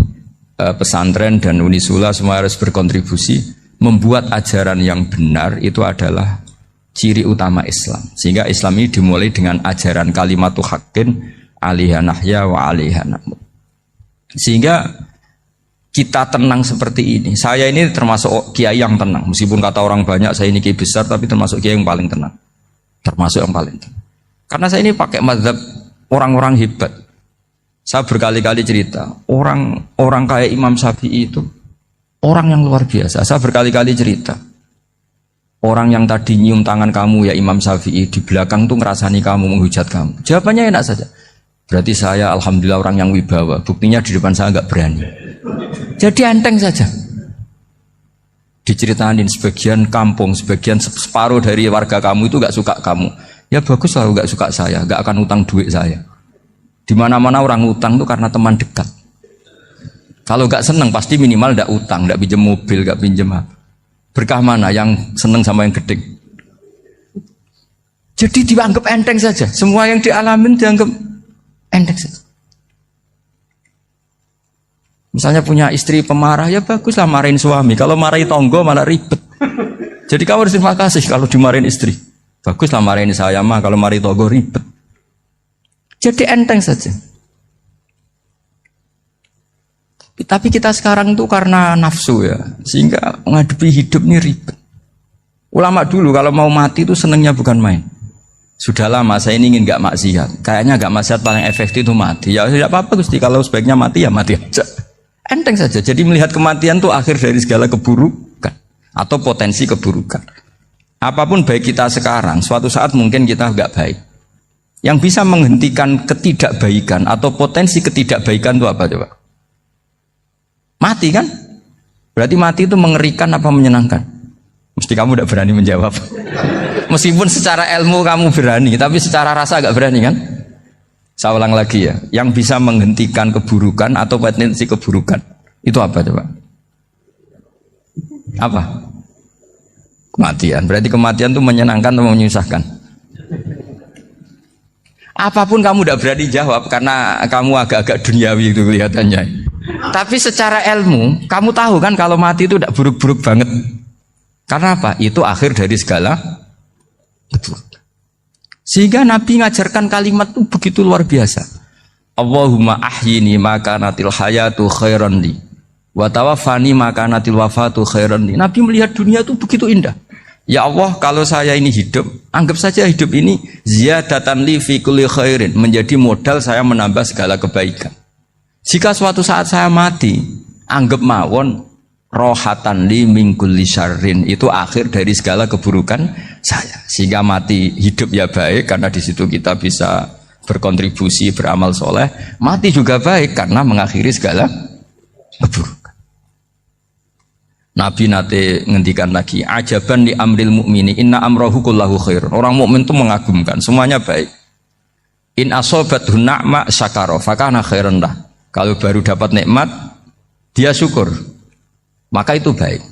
pesantren dan Unisula semua harus berkontribusi membuat ajaran yang benar itu adalah ciri utama Islam. Sehingga Islam ini dimulai dengan ajaran kalimatu haqqin alaiha nahya wa alaiha namut. Sehingga kita tenang seperti ini. Saya ini termasuk kiai yang tenang. Meskipun kata orang banyak saya ini kiai besar, tapi termasuk kiai yang paling tenang. Termasuk yang paling tenang. Karena saya ini pakai mazhab orang-orang hebat. Saya berkali-kali cerita, orang kayak Imam Syafi'i itu orang yang luar biasa. Saya berkali-kali cerita, orang yang tadi nyium tangan kamu ya Imam Syafi'i, di belakang tuh ngerasani kamu, menghujat kamu. Jawabannya enak saja. Berarti saya alhamdulillah orang yang wibawa. Buktinya di depan saya nggak berani. Jadi enteng saja. Diceritain sebagian kampung, sebagian separuh dari warga kamu itu gak suka kamu. Ya bagus lah gak suka saya, gak akan utang duit saya. Di mana-mana orang utang itu karena teman dekat. Kalau gak seneng pasti minimal gak utang, gak pinjam mobil, gak pinjam apa. Berkah mana yang seneng sama yang gede? Jadi dianggap enteng saja. Semua yang dialamin dianggap enteng saja. Misalnya punya istri pemarah, ya baguslah marahin suami. Kalau marahin tonggo malah ribet. Jadi kamu harus terima kasih kalau dimarahin istri. Baguslah marahin saya mah, kalau marahin tonggo ribet. Jadi enteng saja. Tapi kita sekarang tuh karena nafsu ya, sehingga menghadapi hidup ini ribet. Ulama dulu kalau mau mati itu senengnya bukan main. Sudah lama saya ini ingin gak maksiat. Kayaknya gak maksiat paling efektif itu mati. Ya tidak apa-apa Gusti, kalau sebaiknya mati ya mati aja. Enteng saja. Jadi melihat kematian itu akhir dari segala keburukan atau potensi keburukan. Apapun baik kita sekarang, suatu saat mungkin kita gak baik. Yang bisa menghentikan ketidakbaikan atau potensi ketidakbaikan itu apa coba? Mati kan? Berarti mati itu mengerikan apa menyenangkan? Mesti kamu tidak berani menjawab. Meskipun secara ilmu kamu berani, tapi secara rasa agak berani kan? Saya ulang lagi ya, yang bisa menghentikan keburukan atau potensi keburukan itu apa coba? Apa? Kematian. Berarti kematian itu menyenangkan atau menyusahkan? Apapun kamu tidak berani jawab karena kamu agak-agak duniawi itu kelihatannya. Tapi secara ilmu, kamu tahu kan kalau mati itu tidak buruk-buruk banget. Karena apa? Itu akhir dari segala keburukan. Sehingga Nabi ngajarkan kalimat itu begitu luar biasa. Allahumma ahyini maka natil hayatu khairan li wa tawaffani maka natil wafatu khairan li. Nabi melihat dunia itu begitu indah. Ya Allah, kalau saya ini hidup, anggap saja hidup ini ziyadatan li fi kulli khairin, menjadi modal saya menambah segala kebaikan. Jika suatu saat saya mati, anggap mawon rohatan li min kulli syarrin, itu akhir dari segala keburukan saya. Sehingga mati hidup ya baik karena di situ kita bisa berkontribusi beramal soleh. Mati juga baik karena mengakhiri segala keburukan. Nabi nate ngendikan lagi, ajaban li amril mu'mini inna amrahu kullahu khair. Orang mukmin itu mengagumkan, semuanya baik. In asobathu na'ma syakara fakana khairan lah. Kalau baru dapat nikmat, dia syukur, maka itu baik.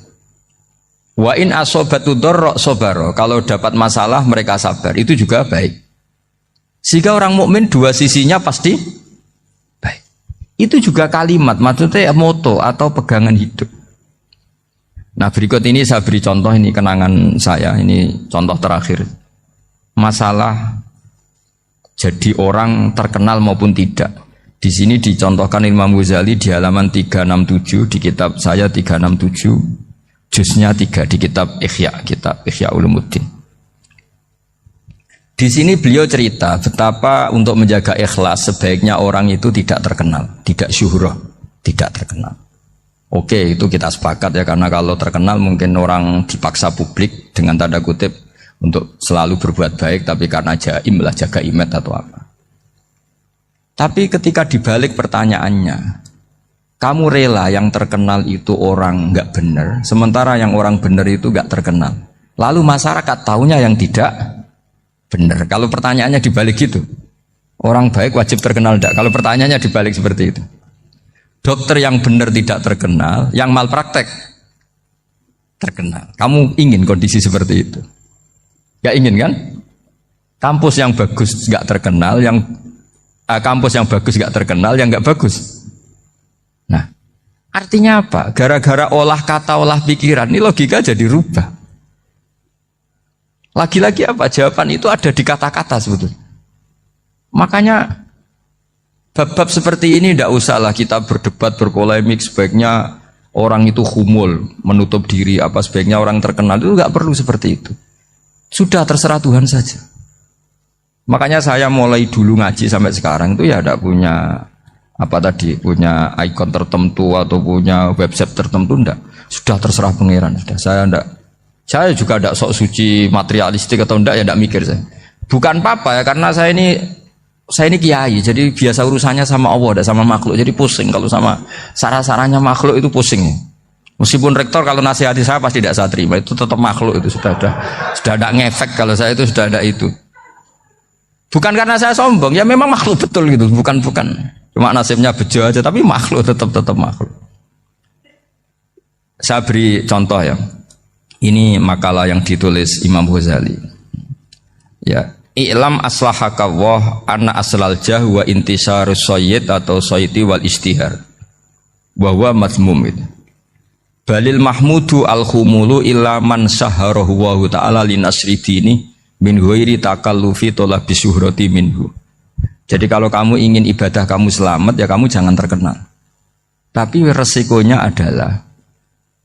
Wa in asobatu dharra sabara. Kalau dapat masalah mereka sabar, itu juga baik. Sehingga orang mukmin dua sisinya pasti baik. Itu juga kalimat, maksudnya moto atau pegangan hidup. Nah berikut ini saya beri contoh, ini kenangan saya, ini contoh terakhir. Masalah jadi orang terkenal maupun tidak. Di sini dicontohkan Imam Ghazali di halaman 367 di kitab saya 367, juznya 3 di kitab Ihya Ulumuddin. Di sini beliau cerita betapa untuk menjaga ikhlas sebaiknya orang itu tidak terkenal, tidak syuhrah, tidak terkenal. Oke, itu kita sepakat ya, karena kalau terkenal mungkin orang dipaksa publik dengan tanda kutip untuk selalu berbuat baik, tapi karena jaim lah, jaga image atau apa. Tapi ketika dibalik pertanyaannya, kamu rela yang terkenal itu orang nggak benar, sementara yang orang benar itu nggak terkenal. Lalu masyarakat taunya yang tidak benar. Kalau pertanyaannya dibalik gitu, orang baik wajib terkenal enggak? Kalau pertanyaannya dibalik seperti itu. Dokter yang benar tidak terkenal, yang malpraktek terkenal. Kamu ingin kondisi seperti itu? Gak ingin kan? Kampus yang bagus gak terkenal, kampus yang bagus gak terkenal, yang gak bagus. Nah, artinya apa? Gara-gara olah kata, olah pikiran, ini logika jadi rubah. Lagi-lagi apa? Jawaban itu ada di kata-kata sebetulnya. Makanya bab-bab seperti ini tidak usahlah kita berdebat, berpolemik. Sebaiknya orang itu humul, menutup diri, apa sebaiknya orang terkenal, itu nggak perlu seperti itu. Sudah terserah Tuhan saja. Makanya saya mulai dulu ngaji sampai sekarang itu ya tidak punya punya ikon tertentu atau punya website tertentu, enggak. Sudah terserah pangeran. Sudah saya juga tidak sok suci materialistik atau enggak, ya tidak mikir saya. Bukan apa-apa ya, karena saya ini kiai, jadi biasa urusannya sama Allah, tidak sama makhluk. Jadi pusing kalau sama sarah-sarahnya makhluk itu pusing. Meskipun rektor kalau nasihati saya pasti tidak saya terima, itu tetap makhluk, itu sudah ada ngefek kalau saya itu sudah ada itu. Bukan karena saya sombong, ya memang makhluk betul gitu, bukan. Cuma nasibnya bejo aja, tapi makhluk tetap makhluk. Saya beri contoh ya. Ini makalah yang ditulis Imam Ghazali. Ya, i'lam aslahaka Allah anna aslal jah wa intisarus sayyid atau sayyidi wal istihar. Wa huwa mazmum itu. Balil mahmudu al-khumulu illa man saharahu wa ta'ala li nasri dini min ghairi takallufi talabi syuhrati minhu. Jadi kalau kamu ingin ibadah kamu selamat, ya kamu jangan terkenal. Tapi resikonya adalah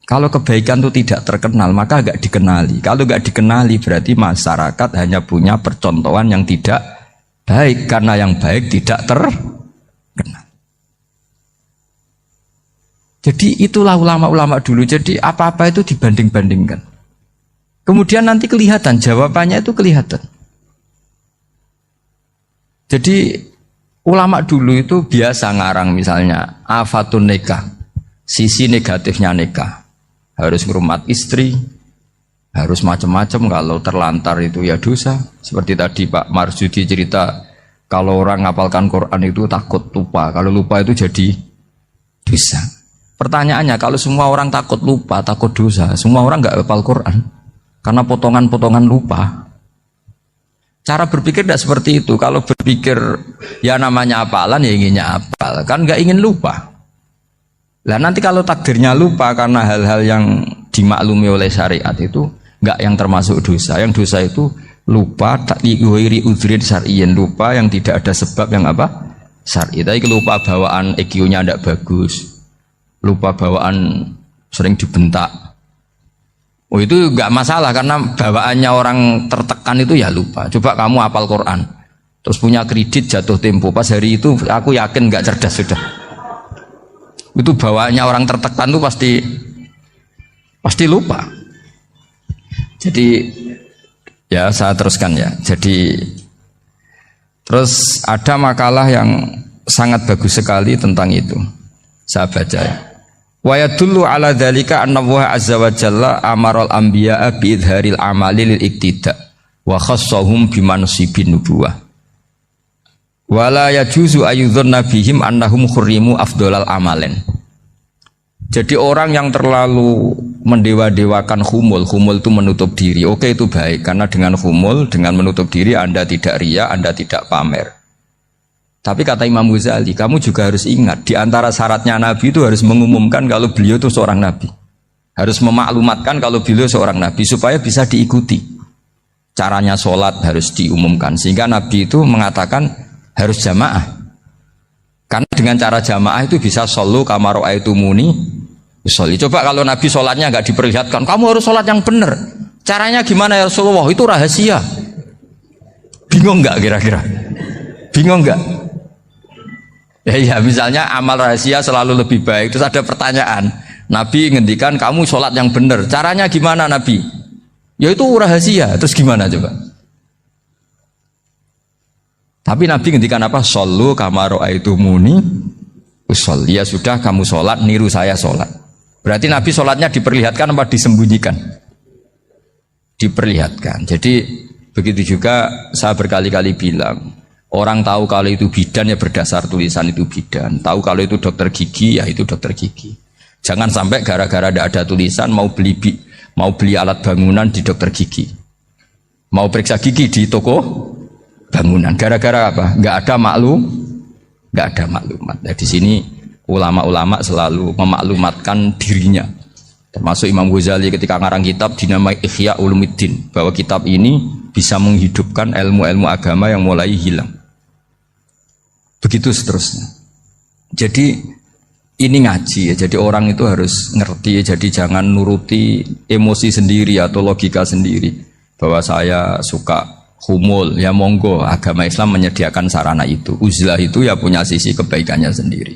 kalau kebaikan itu tidak terkenal, maka agak dikenali. Kalau agak dikenali berarti masyarakat hanya punya percontohan yang tidak baik, karena yang baik tidak terkenal. Jadi itulah ulama-ulama dulu. Jadi apa-apa itu dibanding-bandingkan. Kemudian nanti kelihatan, jawabannya itu kelihatan. Jadi ulama dulu itu biasa ngarang misalnya afatun nikah, sisi negatifnya nikah. Harus ngurmat istri, harus macam-macam, kalau terlantar itu ya dosa. Seperti tadi Pak Marsudi cerita, kalau orang ngapalkan Quran itu takut lupa, kalau lupa itu jadi dosa. Pertanyaannya, kalau semua orang takut lupa, takut dosa, semua orang nggak hafal Quran karena potongan-potongan lupa. Cara berpikir tidak seperti itu. Kalau berpikir ya namanya hafalan, ya inginnya hafal, kan nggak ingin lupa. Lah nanti kalau takdirnya lupa karena hal-hal yang dimaklumi oleh syariat itu enggak yang termasuk dosa. Yang dosa itu lupa takliwiri udhrin syar'iyyin, lupa yang tidak ada sebab yang apa? Syar'i. Tapi lupa bawaan EQ-nya tidak bagus. Lupa bawaan sering dibentak. Oh itu enggak masalah karena bawaannya orang tertekan itu ya lupa. Coba kamu hafal Quran. Terus punya kredit jatuh tempo. Pas hari itu aku yakin enggak cerdas sudah. Itu bawaannya orang tertekan itu pasti lupa. Jadi ya saya teruskan ya. Jadi terus ada makalah yang sangat bagus sekali tentang itu. Saya baca ya. Wa yadullu ala dzalika anna Allah azza wa jalla amaral anbiya'a bi idharil amali lil iktida wa khassahum bi mansibin nubuwah. Wala yajuzu ayyudhanna bihim annahum khurrimu afdolal amalen. Jadi orang yang terlalu mendewa-dewakan khumul itu menutup diri. Oke itu baik, karena dengan khumul, dengan menutup diri Anda tidak riya, Anda tidak pamer. Tapi kata Imam Ghazali, kamu juga harus ingat, di antara syaratnya Nabi itu harus mengumumkan kalau beliau itu seorang Nabi. Harus memaklumatkan kalau beliau seorang Nabi, supaya bisa diikuti. Caranya sholat harus diumumkan, sehingga Nabi itu mengatakan harus jamaah. Karena dengan cara jamaah itu bisa shollu kama ra'aitumuni usolli. Coba kalau Nabi sholatnya nggak diperlihatkan, kamu harus sholat yang benar. Caranya gimana ya Rasulullah? Itu rahasia. Bingung nggak kira-kira? Bingung nggak? Ya misalnya amal rahasia selalu lebih baik. Terus ada pertanyaan, Nabi ngendikan kamu sholat yang benar. Caranya gimana Nabi? Ya itu rahasia. Terus gimana coba? Tapi Nabi ngendikan apa? Shollu kama ra'aitumuni usolli. Ya sudah kamu sholat, niru saya sholat. Berarti Nabi sholatnya diperlihatkan apa disembunyikan? Diperlihatkan. Jadi begitu juga saya berkali-kali bilang, orang tahu kalau itu bidan ya berdasar tulisan itu bidan. Tahu kalau itu dokter gigi ya itu dokter gigi. Jangan sampai gara-gara tidak ada tulisan mau beli alat bangunan di dokter gigi, mau periksa gigi di toko bangunan. Gara-gara apa? Nggak ada maklumat. Nah, di sini ulama-ulama selalu memaklumatkan dirinya. Termasuk Imam Ghazali ketika ngarang kitab dinamai Ihya Ulumuddin, bahwa kitab ini bisa menghidupkan ilmu-ilmu agama yang mulai hilang. Begitu seterusnya. Jadi ini ngaji ya. Jadi orang itu harus ngerti ya. Jadi jangan nuruti emosi sendiri atau logika sendiri. Bahwa saya suka humul, ya monggo, agama Islam menyediakan sarana itu. Uzlah itu ya punya sisi kebaikannya sendiri.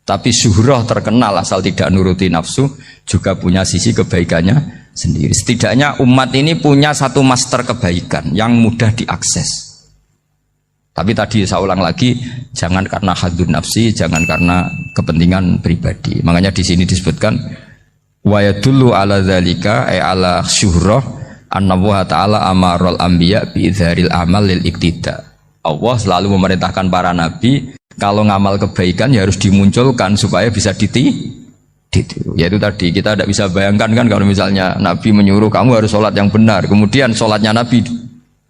Tapi syuhrah terkenal asal tidak nuruti nafsu juga punya sisi kebaikannya sendiri. Setidaknya umat ini punya satu master kebaikan yang mudah diakses. Tapi tadi saya ulang lagi, jangan karena hadun nafsi, jangan karena kepentingan pribadi. Makanya di sini disebutkan wa yadullu ala dzalika ay ala syuhrah anna wa ta'ala amarul anbiya bi idharil amal lil iktida. Allah selalu memerintahkan para nabi kalau ngamal kebaikan ya harus dimunculkan supaya bisa ditiru. Yaitu tadi kita tidak bisa bayangkan kan kalau misalnya Nabi menyuruh kamu harus sholat yang benar, kemudian sholatnya Nabi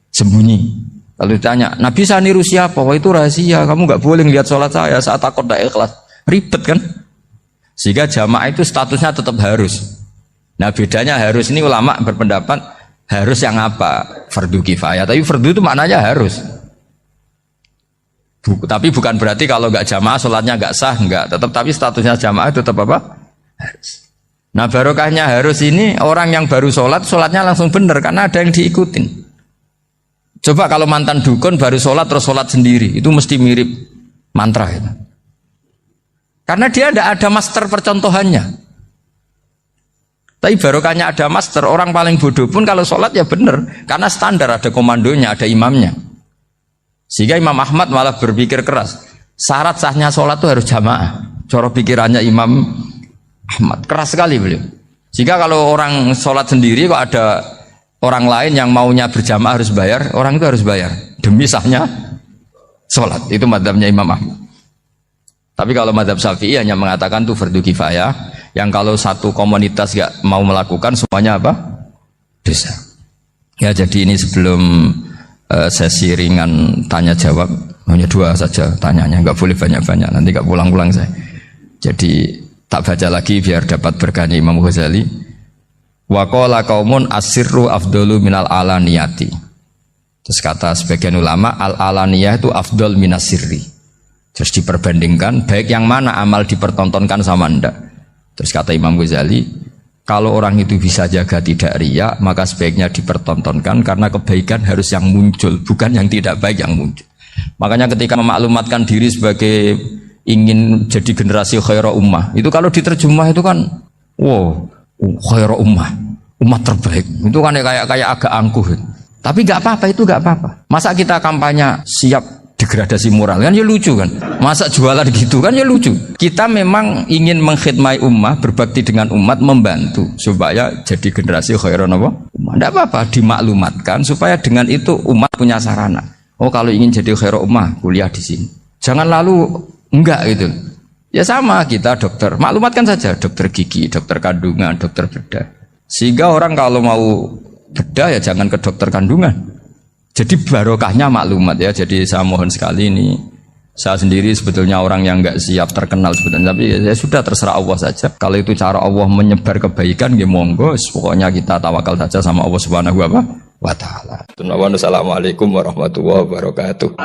sembunyi. Kalau ditanya, Nabi saya niru siapa? Wah itu rahasia, kamu nggak boleh lihat sholat saya saat takut tidak ikhlas. Ribet kan? Sehingga jamaah itu statusnya tetap harus. Nah bedanya harus ini ulama berpendapat harus yang apa? Fardu kifayah. Tapi fardu itu maknanya harus. Tapi bukan berarti kalau nggak jamaah sholatnya nggak sah, nggak. Tapi statusnya jamaah tetap apa? Harus. Nah barokahnya harus ini orang yang baru sholatnya langsung benar karena ada yang diikutin. Coba kalau mantan dukun baru sholat terus sholat sendiri, itu mesti mirip mantra itu. Karena dia tidak ada master percontohannya. Tapi barokahnya ada master, orang paling bodoh pun kalau sholat ya benar, karena standar ada komandonya, ada imamnya. Sehingga Imam Ahmad malah berpikir keras, syarat sahnya sholat itu harus jamaah. Cara pikirannya Imam Ahmad keras sekali beliau. Sehingga kalau orang sholat sendiri kok ada orang lain yang maunya berjamaah harus bayar, orang itu harus bayar demi sahnya sholat. Itu mazhabnya Imam Ahmad. Tapi kalau mazhab Syafi'i hanya mengatakan itu fardu kifayah, yang kalau satu komunitas gak mau melakukan semuanya apa? Dosa. Ya jadi ini sebelum sesi ringan tanya jawab, hanya 2 saja tanyanya, nggak boleh banyak-banyak, nanti gak pulang-pulang saya. Jadi tak baca lagi biar dapat berkahnya Imam Ghazali. Wa qala qaumun asirru afdalu minal alaniyati. Terus kata sebagian ulama al alaniyah itu afdal minas sirri. Terus diperbandingkan baik yang mana amal dipertontonkan sama ndak. Terus kata Imam Ghazali, kalau orang itu bisa jaga tidak riya, maka sebaiknya dipertontonkan karena kebaikan harus yang muncul, bukan yang tidak baik yang muncul. Makanya ketika memaklumatkan diri sebagai ingin jadi generasi khaira ummah, itu kalau diterjemah itu kan wow, khaira ummah, umat terbaik. Itu kan kayak agak angkuh. Tapi nggak apa-apa, itu nggak apa-apa. Masa kita kampanye siap degradasi moral kan ya lucu kan. Masa jualan gitu kan ya lucu. Kita memang ingin mengkhidmati ummah, berbakti dengan umat, membantu supaya jadi generasi khairan apa? Ummah. Nggak apa-apa, dimaklumatkan supaya dengan itu umat punya sarana. Oh kalau ingin jadi khairan ummah, kuliah di sini. Jangan lalu enggak gitu. Ya sama kita dokter, maklumatkan saja dokter gigi, dokter kandungan, dokter bedah. Sehingga orang kalau mau bedah ya jangan ke dokter kandungan. Jadi barokahnya maklumat ya. Jadi saya mohon sekali ini, saya sendiri sebetulnya orang yang enggak siap terkenal sebetulnya, tapi ya sudah terserah Allah saja. Kalau itu cara Allah menyebar kebaikan, ya monggo. Pokoknya kita tawakal saja sama Allah Subhanahu wa Ta'ala. Assalamualaikum warahmatullahi wabarakatuh.